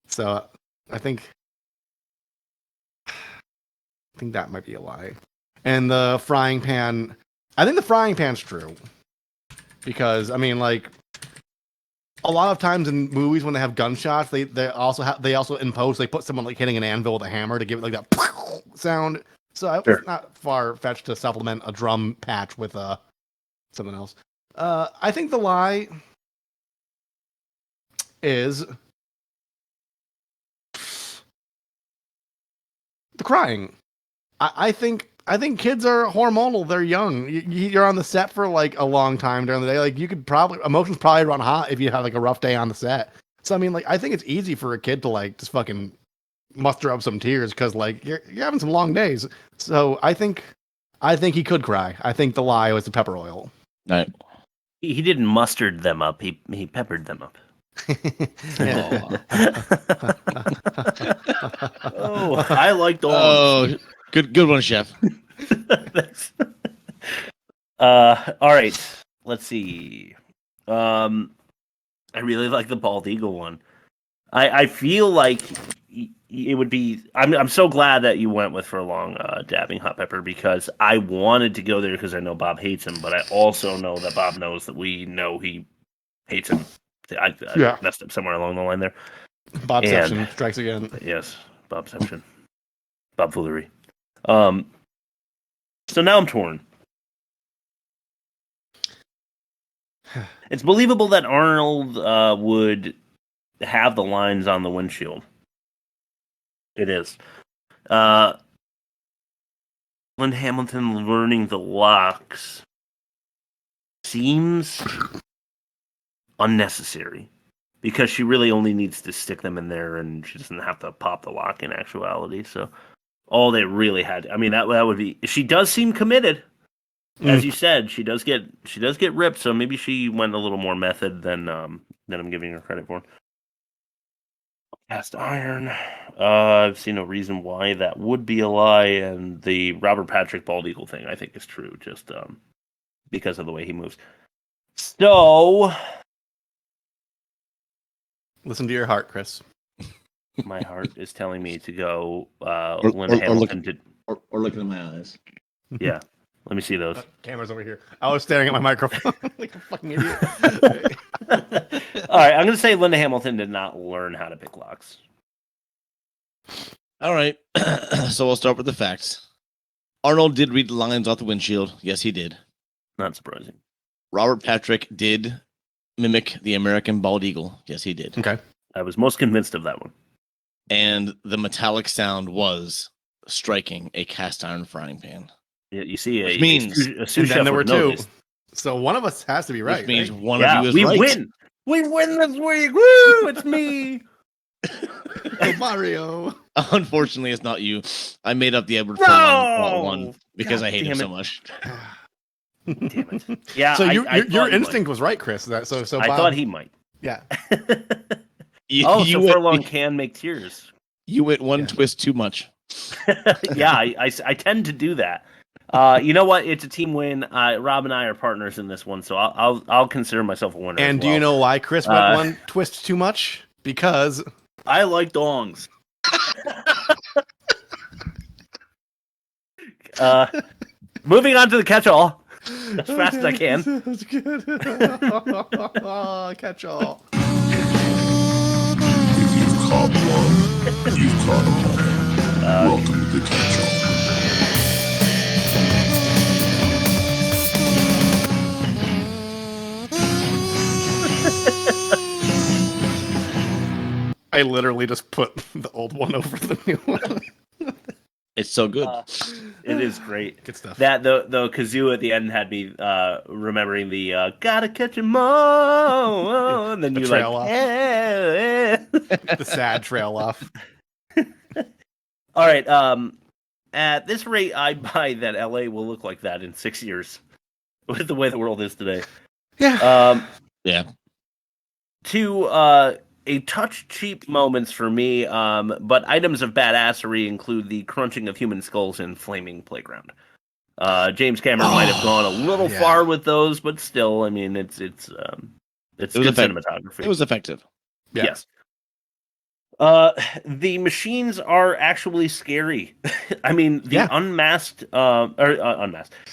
So I think that might be a lie. And the frying pan. I think the frying pan's true. Because I mean, like, a lot of times in movies when they have gunshots, they also impose, they put someone like hitting an anvil with a hammer to give it like that sound. So it's not far fetched to supplement a drum patch with something else. I think the lie is the crying. I think kids are hormonal. They're young. You're on the set for like a long time during the day. Like you could emotions probably run hot if you have like a rough day on the set. So I mean, like I think it's easy for a kid to like just fucking muster up some tears because like you're having some long days. So I think he could cry. I think the lie was the pepper oil. Right. He didn't mustard them up. He peppered them up. Oh, I like dogs. Oh, good one, chef. All right, let's see. I really like the bald eagle one. I feel like it would be. I'm so glad that you went with Furlong dabbing hot pepper because I wanted to go there because I know Bob hates him, but I also know that Bob knows that we know he hates him. I messed up somewhere along the line there. Bobception strikes again. Yes, Bobception. Bob foolery. So now I'm torn. It's believable that Arnold would have the lines on the windshield. It is. Linda Hamilton learning the locks seems unnecessary because she really only needs to stick them in there and she doesn't have to pop the lock in actuality. So all they really had, I mean, that would be, she does seem committed. As you said, she does get ripped, so maybe she went a little more method than I'm giving her credit for. Cast iron. I've seen no reason why that would be a lie, and the Robert Patrick bald eagle thing I think is true, just because of the way he moves. So listen to your heart, Chris. My heart is telling me to go Linda Hamilton or looking at my eyes. Yeah. Let me see those. Camera's over here. I was staring at my microphone like a fucking idiot. All right, I'm going to say Linda Hamilton did not learn how to pick locks. All right, so we'll start with the facts. Arnold did read the lines off the windshield. Yes, he did. Not surprising. Robert Patrick did mimic the American bald eagle. Yes, he did. Okay. I was most convinced of that one. And the metallic sound was striking a cast iron frying pan. Yeah, you see, which means a sous chef there were two. This. So one of us has to be right. Which means right? one of you is right. We win. We win this week. Woo! It's me. Mario. Unfortunately, it's not you. I made up the Edward Furlong one because I hate him so much. Damn it. Yeah. So your thought he instinct might. was right, Chris. So I Bob, thought he might. Yeah. So Furlong can make tears. You went one twist too much. Yeah, I tend to do that. You know what? It's a team win. Rob and I are partners in this one, so I'll consider myself a winner. And do you know why Chris went one twist too much? Because I like dongs. Moving on to the catch-all as fast as I can. That's good. Catch-all. You've caught one. You've caught them all. Welcome to the catch-all. I literally just put the old one over the new one. It's so good. It is great. Good stuff. That though Kazoo at the end had me remembering the gotta catch 'em all, and then The you trail like off. The sad trail off. All right. At this rate, I buy that LA will look like that in 6 years, with the way the world is today. Yeah. Yeah. To a touch cheap moments for me, but items of badassery include the crunching of human skulls in Flaming Playground. James Cameron might have gone a little far with those, but still, I mean, it's good cinematography. It was effective. Yeah. Yes. The machines are actually scary. I mean, the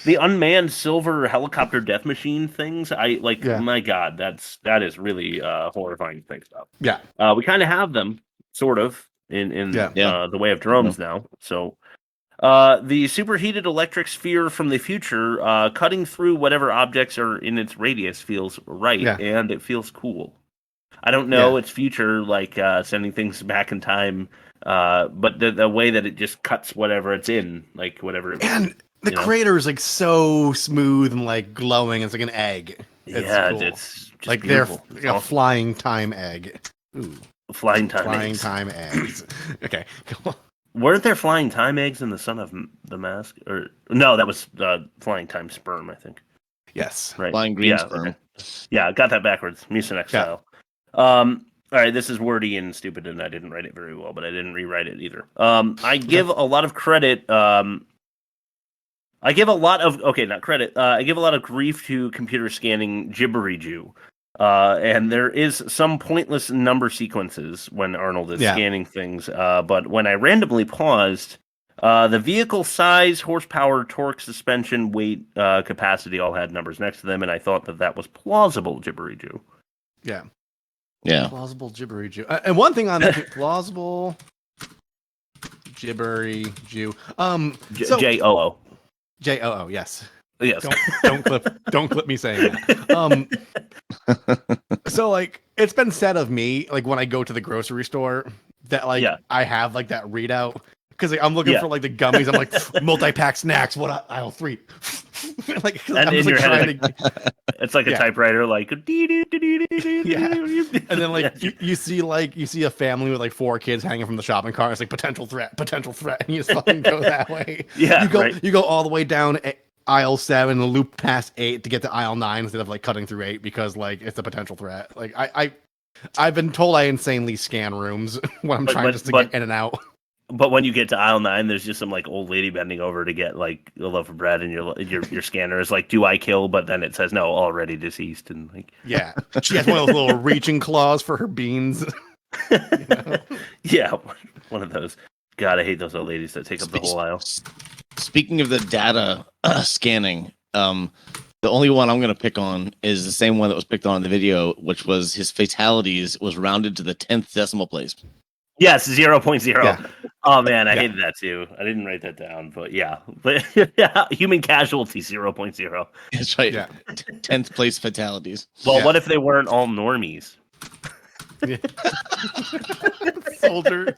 the unmanned silver helicopter death machine things. My God, that is really horrifying to think about. Yeah. We kind of have them, sort of, in the way of drones now. So, the superheated electric sphere from the future, cutting through whatever objects are in its radius feels right, and it feels cool. I don't know its future, like sending things back in time, but the way that it just cuts whatever it's in, like whatever. And the crater is like so smooth and like glowing. It's like an egg. It's cool. It's just like beautiful. They're like a flying time egg. Ooh, flying time eggs. Okay, go on. Weren't there flying time eggs in the Son of the Mask? Or no, that was flying time sperm, I think. Yes, right. Flying green sperm. Okay. Yeah, I got that backwards. Mucinex style. All right, this is wordy and stupid, and I didn't write it very well, but I didn't rewrite it either. I give a lot of credit. I give a lot of grief to computer scanning jibbery Jew. And there is some pointless number sequences when Arnold is scanning things. But when I randomly paused, the vehicle size, horsepower, torque, suspension, weight, capacity all had numbers next to them, and I thought that was plausible jibbery Jew. Yeah. Yeah. Plausible jibbery Jew. And one thing on that, plausible jibbery Jew. J-O-O. J-O-O, yes. Yes. Don't clip me saying that. So like it's been said of me, like when I go to the grocery store, that like I have like that readout. Because like, I'm looking for like the gummies. I'm like multi-pack snacks. What aisle 3? Like and I'm in just, your like, head, it's like a typewriter, like and then like you see a family with like 4 kids hanging from the shopping cart. It's like potential threat, and you just fucking go that way. Yeah, you go all the way down aisle 7 and loop past 8 to get to aisle 9 instead of like cutting through 8 because like it's a potential threat. Like I've been told I insanely scan rooms when I'm trying to get in and out. But when you get to aisle 9, there's just some like old lady bending over to get like a loaf of bread, and your scanner is like, "Do I kill?" But then it says, "No, already deceased." And like, she has one of those little reaching claws for her beans. Yeah, one of those. God, I hate those old ladies that take up the whole aisle. Speaking of the data scanning, the only one I'm going to pick on is the same one that was picked on in the video, which was his fatalities was rounded to the 10th decimal place. Yes, 0.0. Yeah. Oh man, I hated that too. I didn't write that down, but human casualties 0.0. That's right. Yeah. 10th place fatalities. Well, what if they weren't all normies? Soldier.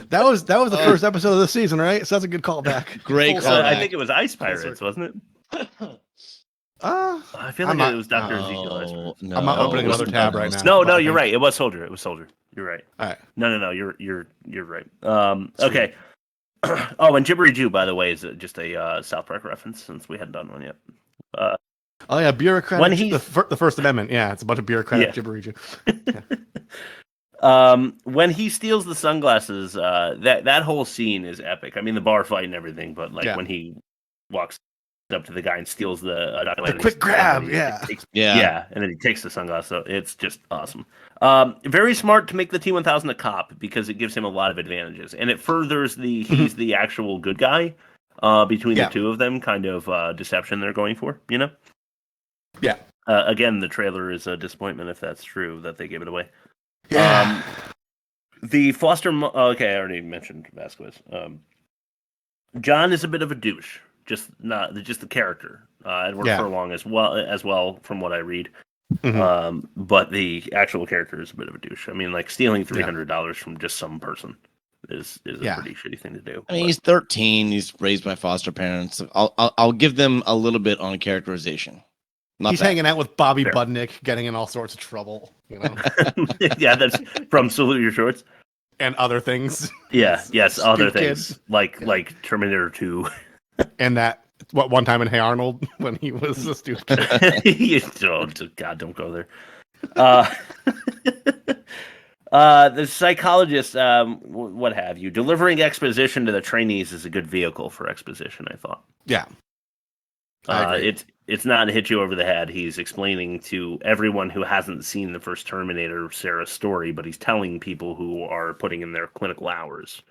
That was the first episode of the season, right? So that's a good callback. Great callback. I think it was Ice Pirates, wasn't it? I feel like it was Dr. Ezekiel. No, I'm not opening another tab right now. No, you're right. It was Soldier. You're right. All right. No. You're right. Okay. Oh, and Jibbery Jew, by the way, is just a South Park reference since we hadn't done one yet. Oh yeah, bureaucratic. When he the First Amendment. Yeah, it's a bunch of bureaucratic gibbery. When he steals the sunglasses, that whole scene is epic. I mean, the bar fight and everything, but like when he walks up to the guy and steals the quick grab, and then he takes the sunglasses. So it's just awesome. Very smart to make the T-1000 a cop because it gives him a lot of advantages, and it furthers he's the actual good guy between the two of them. Kind of deception they're going for, you know. Yeah. Again, the trailer is a disappointment if that's true that they gave it away. Yeah. The Foster. Okay, I already mentioned Vasquez. John is a bit of a douche. Just the character. Edward Furlong as well from what I read. But the actual character is a bit of a douche. I mean, like stealing $300 from just some person is a pretty shitty thing to do. I mean, he's 13. He's raised by foster parents. I'll give them a little bit on characterization. He's hanging out with Bobby Budnick, getting in all sorts of trouble. You know. Yeah, that's from Salute Your Shorts and other things. Yeah, yes, other things like Terminator 2. And that one time in Hey Arnold when he was a stupid kid. God, don't go there. The psychologist, what have you, delivering exposition to the trainees is a good vehicle for exposition, I thought. Yeah. It's not to hit you over the head. He's explaining to everyone who hasn't seen the first Terminator Sarah's story, but he's telling people who are putting in their clinical hours.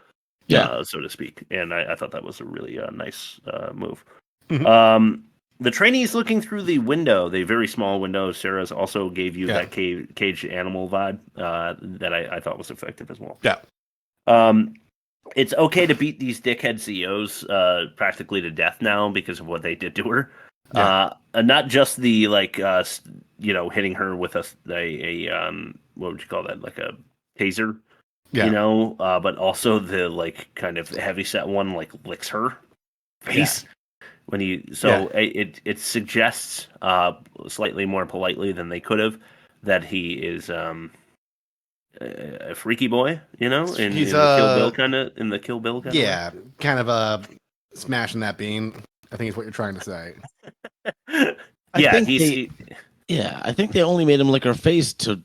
So to speak. And I thought that was a really nice move. The trainee's looking through the window, the very small window. Sarah's also gave you that caged animal vibe that I thought was effective as well. Yeah. It's okay to beat these dickhead CEOs practically to death now because of what they did to her. And not just the hitting her with a what would you call that, like a taser. You know, but also the like kind of heavy set one like licks her face when it suggests slightly more politely than they could have that he is a freaky boy, you know, in the Kill Bill kind of kind of smashing that bean. I think is what you're trying to say. I think they only made him lick her face to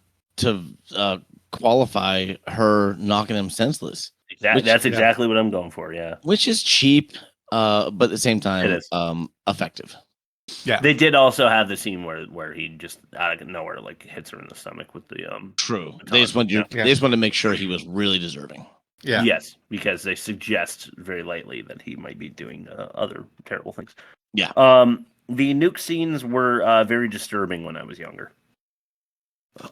qualify her knocking him senseless. That's exactly what I'm going for. Yeah, which is cheap, but at the same time, effective. Yeah, they did also have the scene where he just out of nowhere like hits her in the stomach with the True. They just wanted to make sure he was really deserving. Yeah. Yes, because they suggest very lightly that he might be doing other terrible things. Yeah. The nuke scenes were very disturbing when I was younger.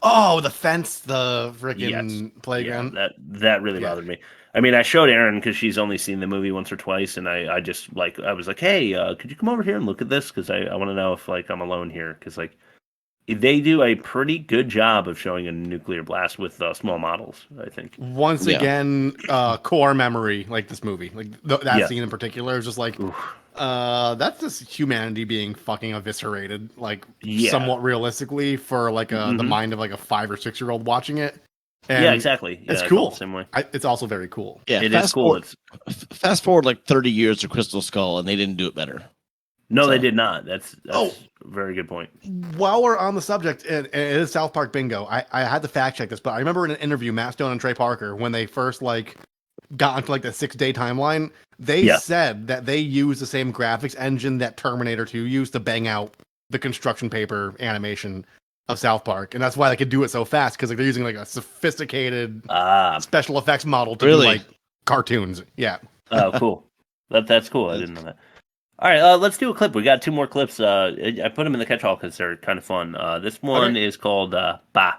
Oh, the fence, the freaking playground. Yeah, that really bothered me. I mean, I showed Erin because she's only seen the movie once or twice, and I just I was like, hey, could you come over here and look at this? Because I want to know if I'm alone here. Because they do a pretty good job of showing a nuclear blast with small models, I think. Once again, core memory, like this movie, like that scene in particular is just like, that's just humanity being fucking eviscerated, somewhat realistically for the mind of a 5 or 6 year old watching it. And exactly. It's cool. The same way. It's also very cool. Yeah, it is cool. Fast forward 30 years to Crystal Skull, and they didn't do it better. No, they did not. That's a very good point. While we're on the subject, it is South Park bingo. I had to fact check this, but I remember in an interview, Matt Stone and Trey Parker, when they first got into the 6-day timeline, they said that they used the same graphics engine that Terminator 2 used to bang out the construction paper animation of South Park, and that's why they could do it so fast because they're using a sophisticated special effects model to do cartoons. Yeah. Oh, cool. That's cool. I didn't know that. All right, let's do a clip. We got 2 more clips. I put them in the catch-all because they're kind of fun. This one is called Bah.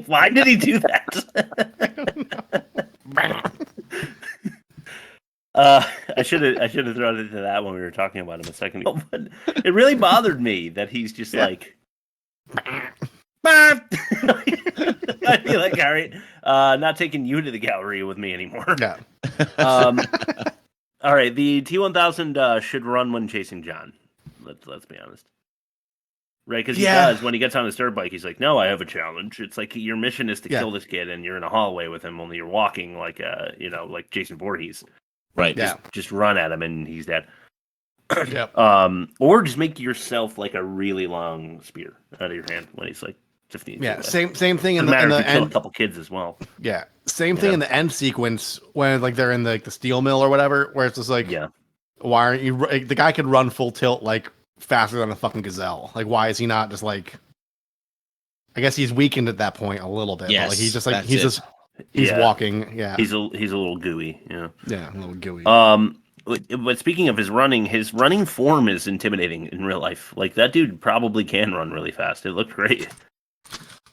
Why did he do that? I should have thrown into that when we were talking about him a second ago. But it really bothered me that he's just like. I feel like, all right, not taking you to the gallery with me anymore. Yeah. All right, the T-1000 should run when chasing John. Let's be honest. Right, because he does. When he gets on his dirt bike, he's like, no, I have a challenge. It's like your mission is to kill this kid, and you're in a hallway with him, only you're walking like like Jason Voorhees. Right. Just run at him, and he's dead. Yep. Or just make yourself like a really long spear out of your hand when he's like 15. Yeah, same thing in the end. Kill a couple kids as well. Yeah, same thing in the end sequence when like they're in the steel mill or whatever, where it's just like, why aren't you? The guy could run full tilt like faster than a fucking gazelle. Like, why is he not just like? I guess he's weakened at that point a little bit. Yes, but, like he's just like he's walking. Yeah, he's a little gooey. Yeah, a little gooey. But speaking of his running form is intimidating in real life. Like that dude probably can run really fast. It looked great.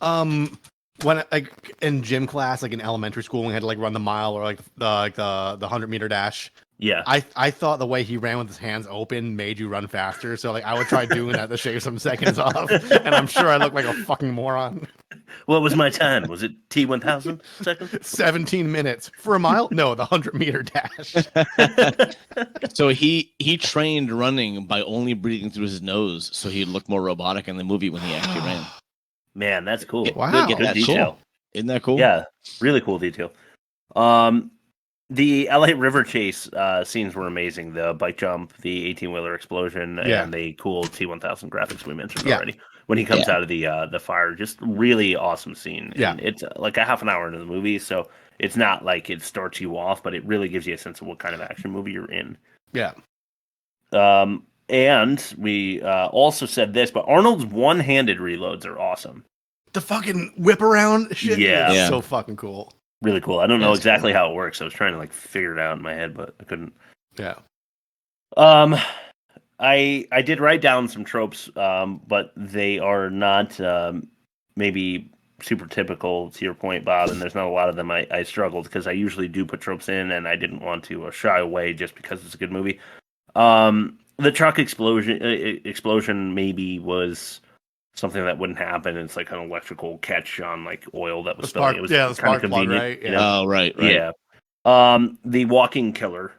When like in gym class, like in elementary school, when we had to like run the mile or like the 100-meter dash. Yeah, I thought the way he ran with his hands open made you run faster. So like I would try doing that to shave some seconds off, and I'm sure I look like a fucking moron. What was my time? Was it T-1000 seconds? 17 minutes for a mile? No, the 100-meter dash. So he trained running by only breathing through his nose, so he'd look more robotic in the movie when he actually ran. Man, that's cool. Wow, Good detail. Cool. Isn't that cool? Yeah, really cool detail. The LA River chase scenes were amazing. The bike jump, the 18-wheeler explosion, and the cool T-1000 graphics we mentioned already. When he comes out of the fire, just really awesome scene. And it's like a half an hour into the movie, so it's not like it starts you off, but it really gives you a sense of what kind of action movie you're in. Yeah. And we also said this, but Arnold's one-handed reloads are awesome. The fucking whip around shit. Yeah. So fucking cool. Really cool. I don't know exactly how it works. I was trying to like figure it out in my head, but I couldn't. Yeah. I did write down some tropes, but they are not maybe super typical to your point, Bob. And there's not a lot of them. I struggled because I usually do put tropes in, and I didn't want to shy away just because it's a good movie. The truck explosion maybe was something that wouldn't happen. It's like an electrical catch on like oil that was spilling. It was the spark kind of plug, convenient. right? Yeah. You know? Oh, right. Yeah. The walking killer.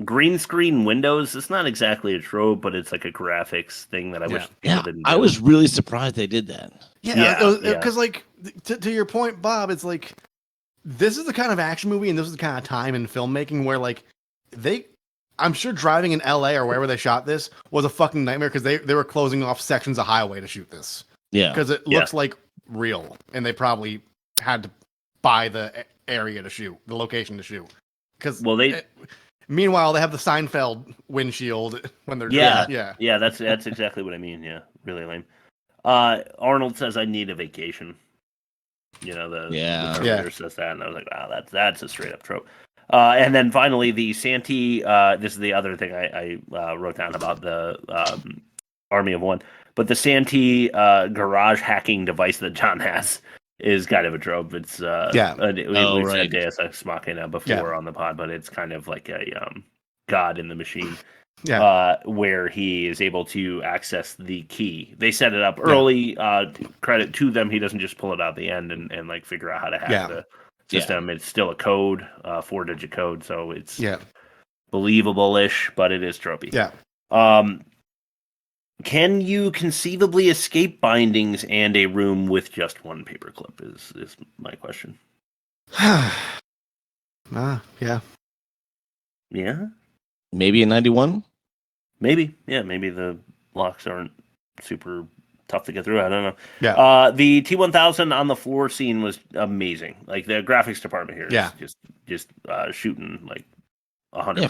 Green screen windows. It's not exactly a trope, but it's like a graphics thing that I wish people didn't do. I was really surprised they did that. Yeah, because like to your point, Bob, it's like this is the kind of action movie and this is the kind of time in filmmaking where like I'm sure driving in LA or wherever they shot this was a fucking nightmare because they were closing off sections of highway to shoot this. Yeah. Because it looks like real and they probably had to buy the area to shoot, the location to shoot. Because meanwhile, they have the Seinfeld windshield when they're Yeah, that's exactly what I mean. Yeah, really lame. Arnold says, "I need a vacation." You know, the Terminator says that, and I was like, "Wow, that's a straight up trope." And then finally, the Santee. This is the other thing I wrote down about the Army of One, but the Santee garage hacking device that John has is kind of a trope. It's we said Deus Ex Machina before on the pod, but it's kind of like a God in the machine. Where he is able to access the key. They set it up early. Credit to them. He doesn't just pull it out at the end and like figure out how to hack the system. It's still a code, 4-digit code, so it's believable-ish, but it is tropey. Yeah. Can you conceivably escape bindings and a room with just one paperclip? Is my question. Yeah. Yeah. Maybe in 91? Maybe. Yeah, maybe the locks aren't super tough to get through. I don't know. Yeah. The T-1000 on the floor scene was amazing. Like the graphics department here is just shooting like 100%. Yeah,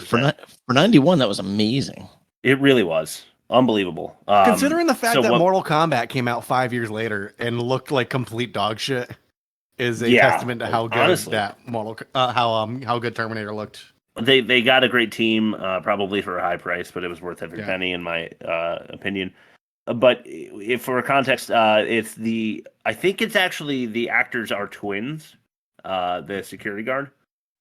for 91, that was amazing. It really was. Unbelievable. Considering the fact that Mortal Kombat came out 5 years later and looked like complete dog shit is a testament to how good that how good Terminator looked. They got a great team, probably for a high price, but it was worth every penny in my opinion. But if for context, it's I think it's actually the actors are twins, the security guard.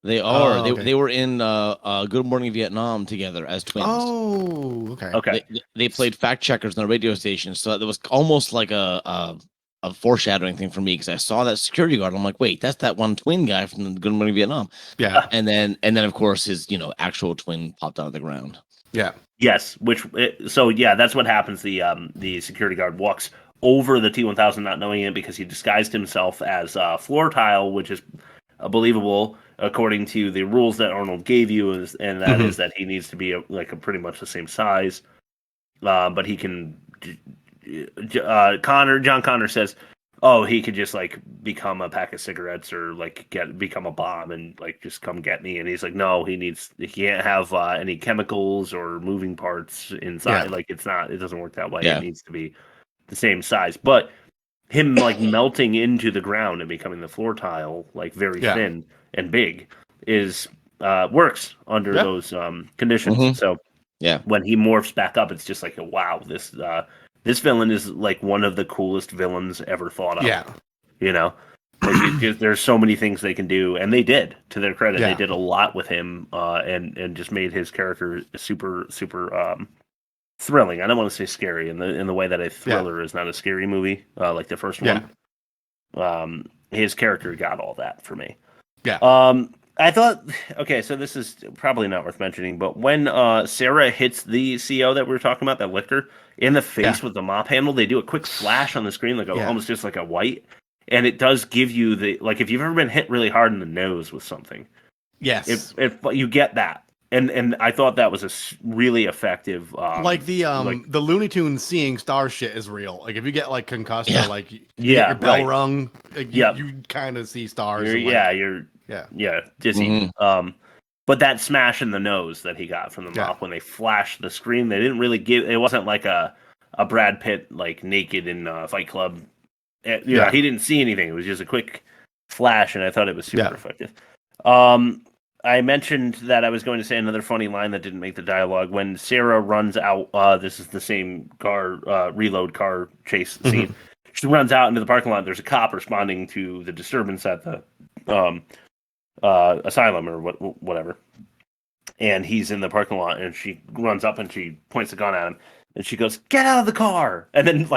They are. They were in Good Morning Vietnam together as twins. Oh, okay. Okay. They played fact checkers on the radio station, so it was almost like a a foreshadowing thing for me because I saw that security guard. I'm like, wait, that's that one twin guy from the Good Morning Vietnam. Yeah. And then of course his actual twin popped out of the ground. Yeah. Yes. So that's what happens. The security guard walks over the T-1000 not knowing it because he disguised himself as floor tile, which is believable according to the rules that Arnold gave you, and that is that he needs to be pretty much the same size. But he can. John Connor says, "Oh, he could just become a pack of cigarettes or become a bomb and just come get me." And he's like, "No, he can't have any chemicals or moving parts inside. Yeah. It doesn't work that way. Yeah. It needs to be the same size." But him melting into the ground and becoming the floor tile very thin and big is works under those conditions. Mhm. So when he morphs back up, it's just wow, this villain is one of the coolest villains ever thought of. Yeah. There's so many things they can do, and they did. To their credit, Yeah. they did a lot with him, and just made his character super thrilling. I don't want to say scary in the way that a thriller is not a scary movie like the first one. His character got all that for me. Yeah. I thought, okay, so this is probably not worth mentioning, but when Sarah hits the CO that we were talking about, that licked her in the face with the mop handle, they do a quick flash on the screen, almost just like a white, and it does give you the if you've ever been hit really hard in the nose with something, Yes. if you get that, and I thought that was a really effective. The Looney Tunes seeing star shit is real. If you get concussed or you get your bell rung, you kind of see stars. You're dizzy. But that smash in the nose that he got from the mop when they flashed the screen, they didn't really give. It wasn't like a Brad Pitt naked in Fight Club. He didn't see anything. It was just a quick flash, and I thought it was super effective. I mentioned that I was going to say another funny line that didn't make the dialogue. When Sarah runs out, this is the same car reload car chase scene. She runs out into the parking lot. There's a cop responding to the disturbance at the asylum or whatever, and he's in the parking lot, and she runs up and she points the gun at him, and she goes, "Get out of the car!" And then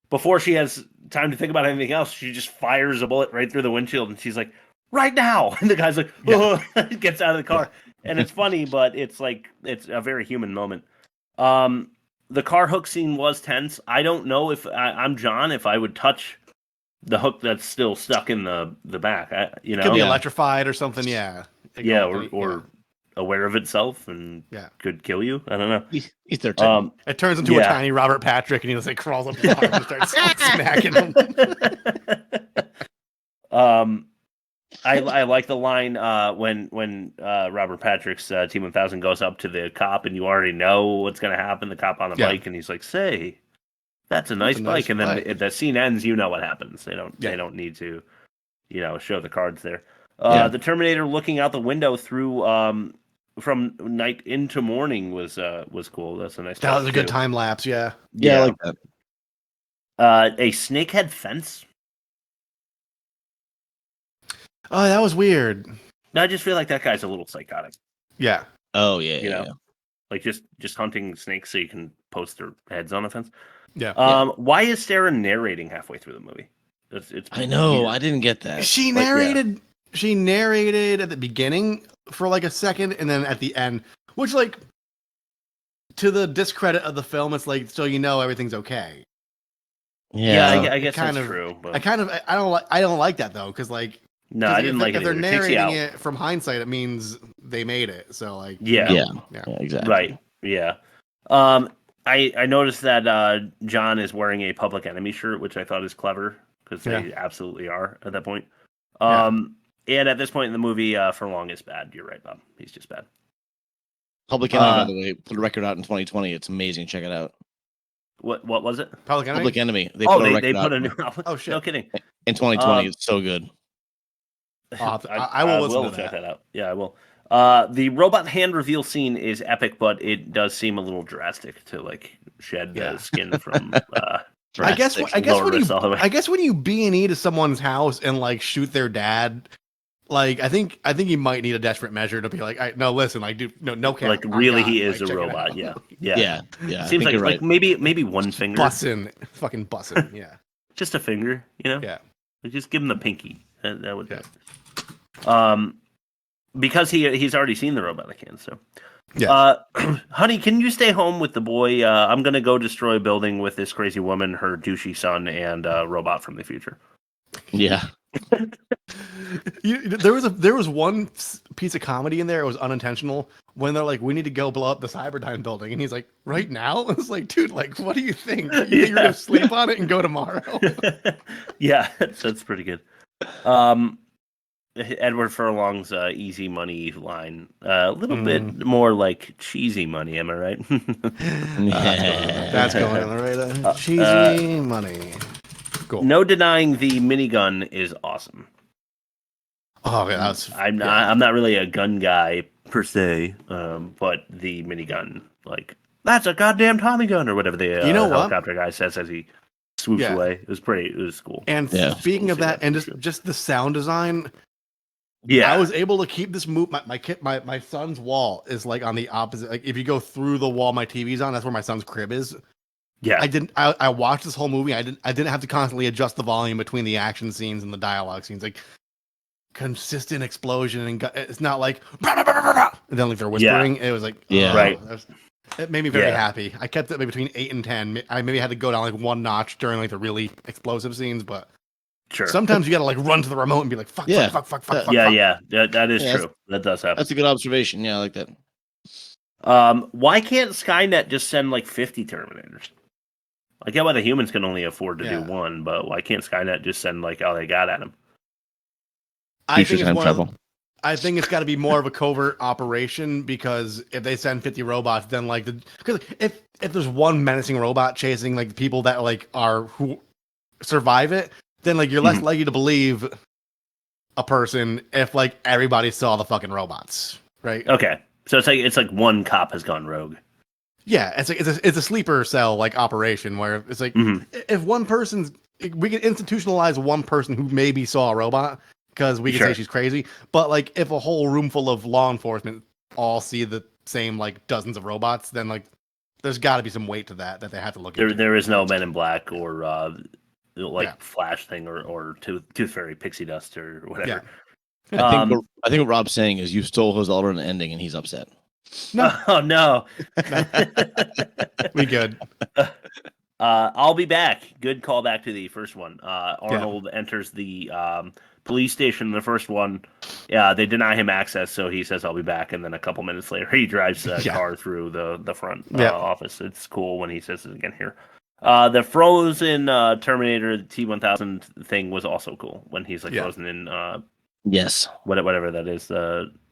before she has time to think about anything else, she just fires a bullet right through the windshield, and she's like, "Right now!" And the guy's like, "Oh," gets out of the car, and it's funny, but it's a very human moment. The car hook scene was tense. I don't know if I'm John, if I would touch the hook that's still stuck in the back. Could be electrified or something. Yeah. Or aware of itself and could kill you. I don't know. He's there. It turns into a tiny Robert Patrick, and he just crawls up the car and starts smacking him. I like the line when Robert Patrick's T-1000 goes up to the cop, and you already know what's going to happen. The cop on the bike, and he's like, "Say, that's a nice bike." And then if the scene ends, you know what happens. They don't need to, show the cards there. The Terminator looking out the window through from night into morning was cool. That's a nice. That was a good time lapse. Yeah. I like that. A snakehead fence. Oh, that was weird. I just feel like that guy's a little psychotic. Yeah. Oh yeah. Just hunting snakes so you can post their heads on a fence. Yeah. Why is Sarah narrating halfway through the movie? It's I know. weird. I didn't get that. She narrated. She narrated at the beginning for a second, and then at the end, which to the discredit of the film, it's so everything's okay. Yeah, I guess that's true. But I don't like that though, because no, I didn't like it. If they're It takes you narrating out. it from hindsight, it means they made it. So yeah, exactly. Right. Yeah. I noticed that John is wearing a Public Enemy shirt, which I thought is clever because they absolutely are at that point. And at this point in the movie, Furlong is bad. You're right, Bob. He's just bad. Public Enemy, by the way, put a record out in 2020. It's amazing. Check it out. What was it? Public Enemy. Public Enemy. They put a new album. Oh shit! No kidding. In 2020, it's so good. I will listen to check that out. Yeah, I will. The robot hand reveal scene is epic, but it does seem a little drastic to shed the skin from. I guess when you B&E to someone's house and shoot their dad, I think you might need a desperate measure to be no, listen, dude, no care. Really, he is a robot. Yeah. Yeah. Seems like right. maybe one finger. Fucking bussin'. Yeah. just a finger, you know? Yeah. Like, just give him the pinky. That would. Yeah. Because he's already seen the robotic hand, so. Yeah. Honey, can you stay home with the boy? I'm gonna go destroy a building with this crazy woman, her douchey son, and a robot from the future. Yeah. There was one piece of comedy in there. It was unintentional when they're like, "We need to go blow up the Cyberdyne building," and he's like, "Right now?" It's like, dude, like, what do you think? You think you're gonna sleep on it and go tomorrow? Yeah, that's pretty good. Edward Furlong's easy money line, a little bit more like cheesy money. Am I right? That's going on right. Cheesy money. Cool. No denying the minigun is awesome. Oh yeah, that's. I'm not really a gun guy per se, but the minigun, like, that's a goddamn Tommy gun or whatever the helicopter guy says as he swoops away. It was cool. And speaking of that, and just the sound design. Yeah, I was able to keep this move. My son's wall is like on the opposite. Like if you go through the wall my TV's on, that's where my son's crib is. Yeah, I watched this whole movie. I didn't have to constantly adjust the volume between the action scenes and the dialogue scenes. Like consistent explosion, and it's not like and then like they're whispering. It was like right. It made me very happy. I kept it between 8 and 10. I maybe had to go down like one notch during like the really explosive scenes, but. Sure. Sometimes you gotta like run to the remote and be like, fuck. Yeah, fuck. That is true. That does happen. That's a good observation. Yeah, I like that. Why can't Skynet just send like 50 Terminators? I get why the humans can only afford to do one, but why can't Skynet just send like all they got at them? I think it's got to be more of a covert operation, because if they send 50 robots, then like because if there's one menacing robot chasing like the people that like who survive it, then like you're less likely to believe a person if like everybody saw the fucking robots, right? Okay, so it's like one cop has gone rogue. Yeah, it's a sleeper cell like operation where it's like if one person's, we can institutionalize one person who maybe saw a robot because we can say she's crazy, but like if a whole room full of law enforcement all see the same like dozens of robots, then like there's got to be some weight to that they have to look into. There is no Men in Black or Flash thing or Tooth Fairy Pixie Dust or whatever. I think what Rob's saying is you stole his alternate ending and he's upset. No. Oh, no. We good. I'll be back. Good callback to the first one. Arnold enters the police station in the first one. Yeah, they deny him access, so he says, I'll be back. And then a couple minutes later, he drives a car through the front office. It's cool when he says it again here. The frozen Terminator T-1000 thing was also cool when he's like frozen in yes, whatever that is.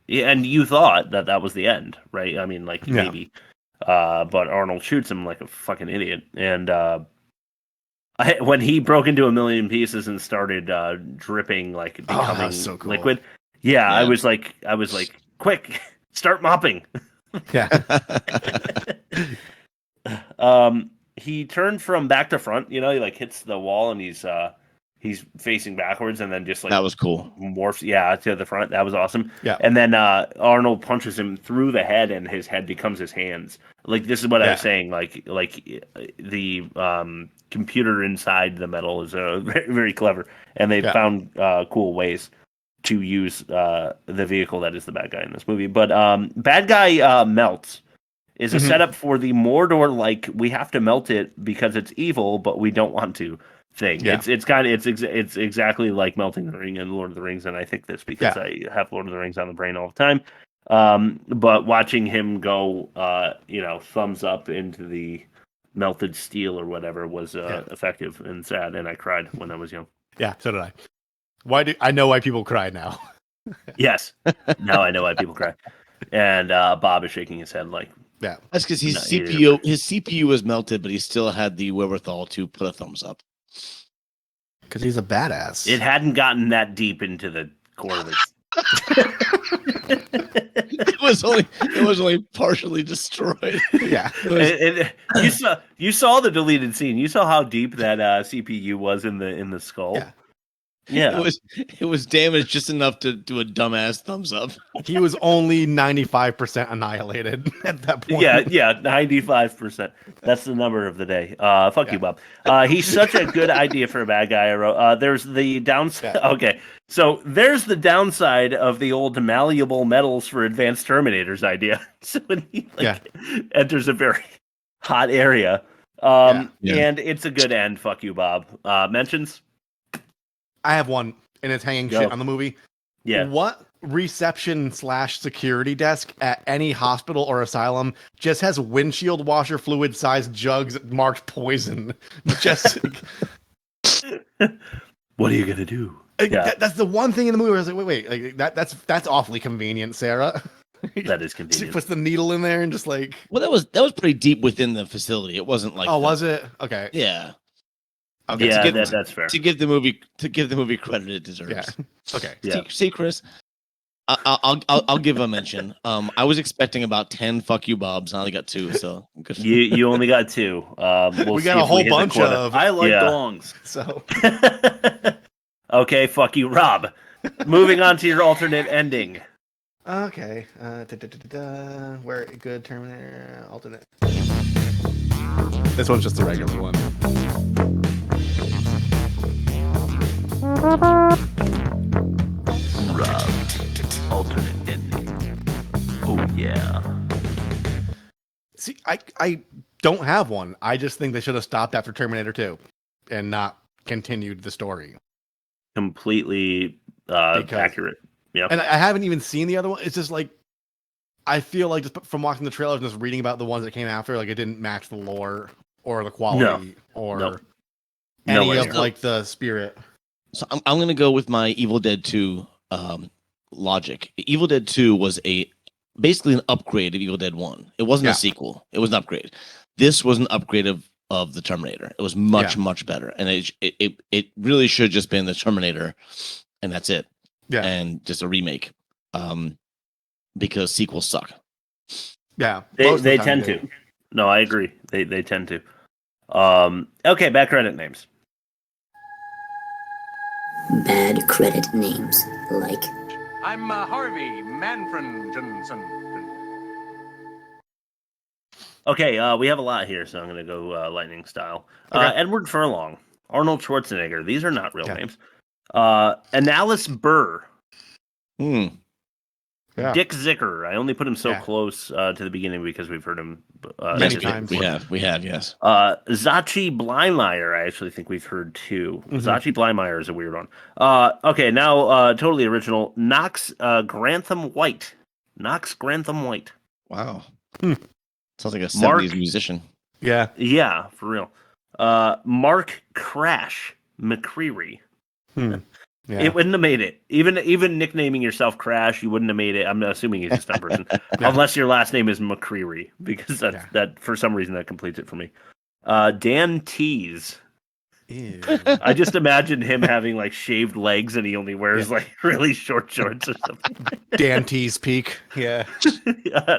And you thought that was the end, right? I mean, like maybe, but Arnold shoots him like a fucking idiot. And when he broke into a million pieces and started dripping, like becoming so cool. liquid, I was like, quick, start mopping. Yeah. He turned from back to front, he like hits the wall and he's facing backwards and then just like that was cool. Morphs to the front. That was awesome. Yeah. And then Arnold punches him through the head and his head becomes his hands. Like this is what I was saying, like the computer inside the metal is very, very clever, and they found cool ways to use the vehicle that is the bad guy in this movie. But bad guy melts is a setup for the Mordor, like we have to melt it because it's evil, but we don't want to thing. Yeah. It's exactly like melting the ring in Lord of the Rings, and I think this because I have Lord of the Rings on the brain all the time. But watching him go, thumbs up into the melted steel or whatever was effective and sad, and I cried when I was young. Yeah, so did I. I know why people cry now. Yes, now I know why people cry. And Bob is shaking his head like. Yeah, that's because his CPU was melted, but he still had the wherewithal to put a thumbs up. Because he's a badass. It hadn't gotten that deep into the core of it. It was only partially destroyed. Yeah, you saw the deleted scene. You saw how deep that CPU was in the skull. Yeah. Yeah. It was damaged just enough to do a dumbass thumbs up. He was only 95% annihilated at that point. Yeah, 95%. That's the number of the day. Fuck you, Bob. He's such a good idea for a bad guy. I wrote. There's the downside. Yeah. Okay, so there's the downside of the old malleable metals for advanced Terminators idea. So when he enters a very hot area, and it's a good end. Fuck you, Bob. Mentions. I have one, and it's hanging shit on the movie. Yeah. What reception/security desk at any hospital or asylum just has windshield washer fluid sized jugs marked poison? Just what are you gonna do? That's the one thing in the movie where I was like, wait, like, that's awfully convenient, Sarah. That is She convenient. puts the needle in there and just like. Well, that was pretty deep within the facility. It wasn't like. Oh, was it? Okay. Yeah. Okay, yeah, that's fair. To give the movie credit it deserves. Yeah. Okay. See, Chris, I'll give a mention. I was expecting about 10 fuck you Bobs. I only got 2, so good. You only got 2. We got a whole bunch of. I like dongs. So. Okay, fuck you, Rob. Moving on to your alternate ending. Okay. Where good Terminator alternate. This one's just a regular one. Rob, alternate ending. Oh yeah. See, I don't have one. I just think they should have stopped after Terminator 2 and not continued the story. Completely accurate. Yeah. And I haven't even seen the other one. It's just like I feel like just from watching the trailers and just reading about the ones that came after, like it didn't match the lore or the quality or any of like the spirit. So I'm gonna go with my Evil Dead 2 logic. Evil Dead 2 was basically an upgrade of Evil Dead 1. It wasn't a sequel. It was an upgrade. This was an upgrade of the Terminator. It was much better, and it really should have just been the Terminator, and that's it. Yeah, and just a remake, because sequels suck. Yeah, they tend to. No, I agree. They tend to. Okay, bad credit names. Bad credit names, like. I'm Harvey Manfred Johnson. Okay, we have a lot here, so I'm going to go lightning style. Edward Furlong, Arnold Schwarzenegger. These are not real names. Analysis Burr. Dick Zicker. I only put him so close to the beginning because we've heard him many times. We have, yes. Zachi Blymeyer, I actually think we've heard too. Mm-hmm. Zachi Blymeyer is a weird one. Okay, now totally original. Knox Grantham White. Knox Grantham White. Wow. Sounds like a 70s musician. Yeah. Yeah, for real. Mark Crash McCreary. Yeah. It wouldn't have made it. Even nicknaming yourself Crash, you wouldn't have made it. I'm assuming he's just that person. Unless your last name is McCreary, because that for some reason that completes it for me. Dan Tease. Ew. I just imagine him having like shaved legs and he only wears like really short shorts or something. Dan Tease Peak. Yeah.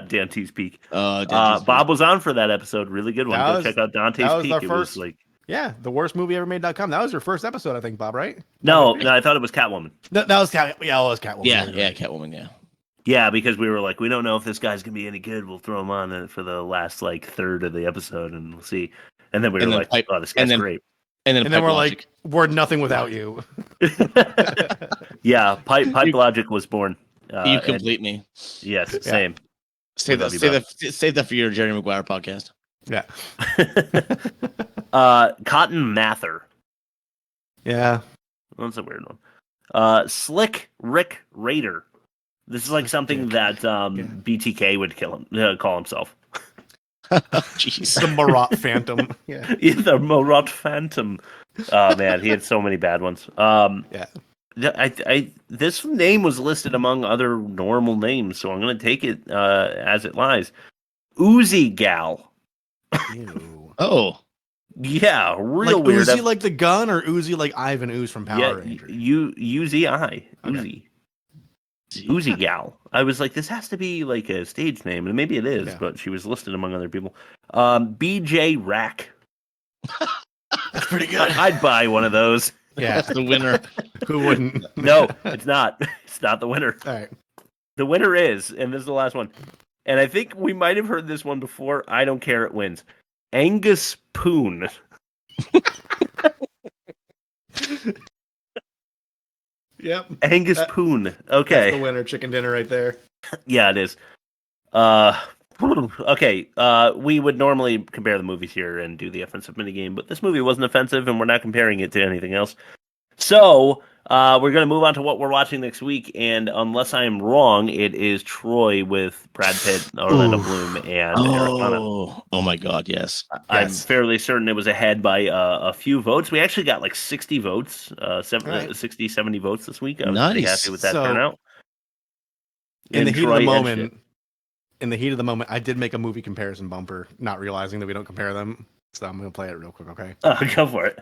Dan Tease Peak. Bob was on for that episode. Really good one. Go check out Dante's Peak. It was like the worstmovieevermade.com. That was your first episode, I think, Bob, right? No, I thought it was Catwoman. That was Catwoman. Yeah, it was Catwoman. Yeah, Catwoman, yeah. Yeah, because we were like, we don't know if this guy's going to be any good. We'll throw him on for the last like third of the episode and we'll see. And then we were like, oh, this guy's great. And then we're like, we're nothing without you. Yeah, Pipe Logic was born. You complete me. Yes, same. Save that for your Jerry Maguire podcast. Yeah. Cotton Mather. Yeah. That's a weird one. Slick Rick Raider. This is like something that BTK would call himself. Jeez. The Marat Phantom. Yeah. The Marat Phantom. Oh man, he had so many bad ones. Yeah. This name was listed among other normal names, so I'm going to take it as it lies. Uzi Gal. Ew. Oh. Yeah, real like weird. Uzi like the gun, or Uzi like Ivan Ooze from Power Rangers? Uzi. Uzi Gal. I was like, this has to be like a stage name, and maybe it is, but she was listed among other people. BJ Rack. That's pretty good. I'd buy one of those. Yeah, That's the winner. Who wouldn't? No, it's not. It's not the winner. All right. The winner is, and this is the last one, and I think we might have heard this one before. I don't care. It wins. Angus Poon. Yep. Angus Poon. Okay. That's the winner. Chicken dinner right there. Yeah, it is. Okay. We would normally compare the movies here and do the offensive minigame, but this movie wasn't offensive, and we're not comparing it to anything else. So we're going to move on to what we're watching next week, and unless I am wrong, it is Troy with Brad Pitt, Orlando Bloom, and Eric Bana. Oh my God, yes. I'm fairly certain it was ahead by a few votes. We actually got like 60 votes, 60, 70 votes this week. I was pretty happy with that turnout. In the heat of the moment, I did make a movie comparison bumper, not realizing that we don't compare them. So I'm going to play it real quick, okay? Go for it.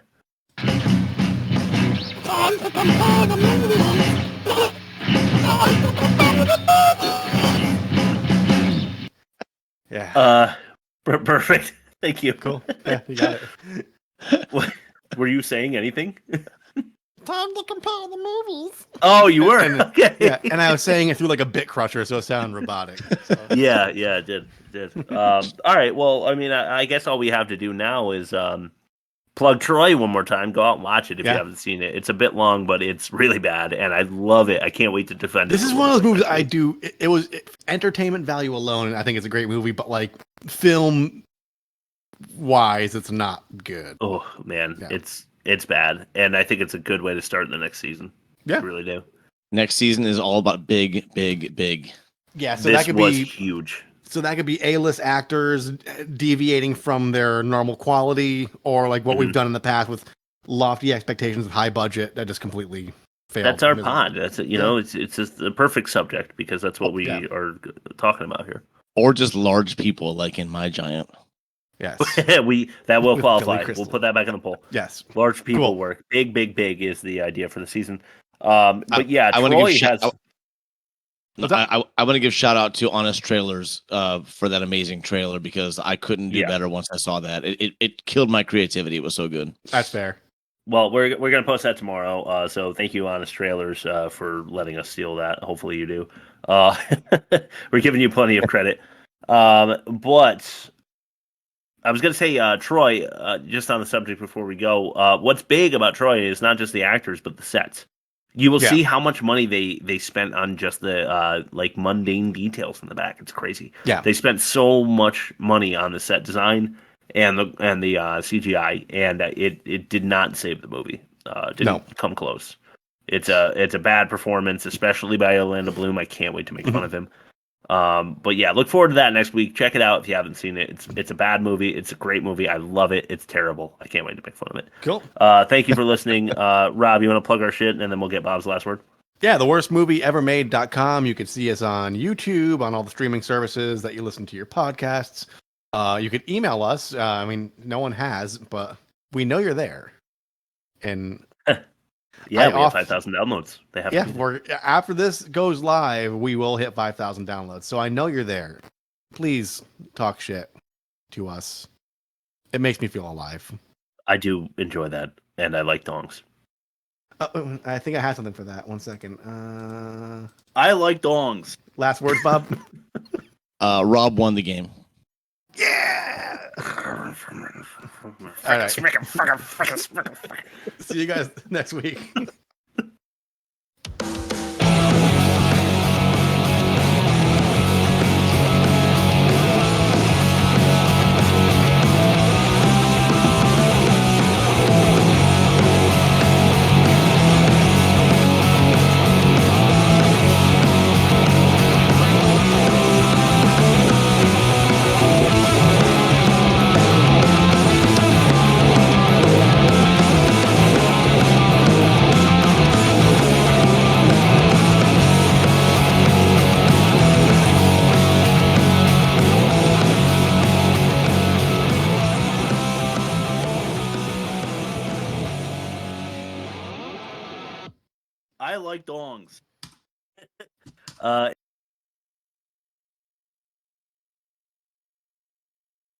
Yeah. Perfect. Thank you. Cool. Yeah, you got it. Were you saying anything? Time to compare the movies. Oh, you were? Okay. Yeah, and I was saying it through like a bit crusher, so it sounded robotic. So. Yeah, it did. All right, well, I mean, I guess all we have to do now is plug Troy one more time. Go out and watch it if you haven't seen it. It's a bit long, but it's really bad, and I love it. I can't wait to defend it. This is one of those movies I do. It was entertainment value alone, and I think it's a great movie, but like film wise, it's not good. Oh, man. Yeah. It's bad, and I think it's a good way to start the next season. Yeah. I really do. Next season is all about big. Yeah, so this that could was be huge. So that could be A-list actors deviating from their normal quality, or like what we've done in the past with lofty expectations of high budget that just completely failed. That's our pod. That's it. You know, it's just the perfect subject because that's what we are talking about here. Or just large people like in My Giant. Yes. That will qualify. We'll put that back in the poll. Yes. Large people work. Big is the idea for the season. But yeah, Troy has. I want to give shout out to Honest Trailers for that amazing trailer because I couldn't do better once I saw that. It killed my creativity. It was so good. That's fair. Well, we're gonna post that tomorrow. So thank you, Honest Trailers, for letting us steal that. Hopefully you do. We're giving you plenty of credit. But I was gonna say, Troy, just on the subject before we go, what's big about Troy is not just the actors but the sets. You will see how much money they spent on just the like mundane details in the back. It's crazy. Yeah, they spent so much money on the set design and the CGI, and it did not save the movie. Didn't come close. It's a bad performance, especially by Orlando Bloom. I can't wait to make fun of him. But yeah, look forward to that next week. Check it out if you haven't seen it. It's a bad movie. It's a great movie. I love it. It's terrible. I can't wait to make fun of it. Cool. Thank you for listening. Rob, you want to plug our shit, and then we'll get Bob's last word? Yeah, theworstmovieevermade.com. You can see us on YouTube, on all the streaming services that you listen to your podcasts. You can email us. I mean, no one has, but we know you're there. And yeah, we have 5,000 downloads. They have. Yeah, after this goes live, we will hit 5,000 downloads. So I know you're there. Please talk shit to us. It makes me feel alive. I do enjoy that, and I like dongs. I think I have something for that. 1 second. I like dongs. Last words, Bob. Rob won the game. Yeah. All right. See you guys next week. I like dongs.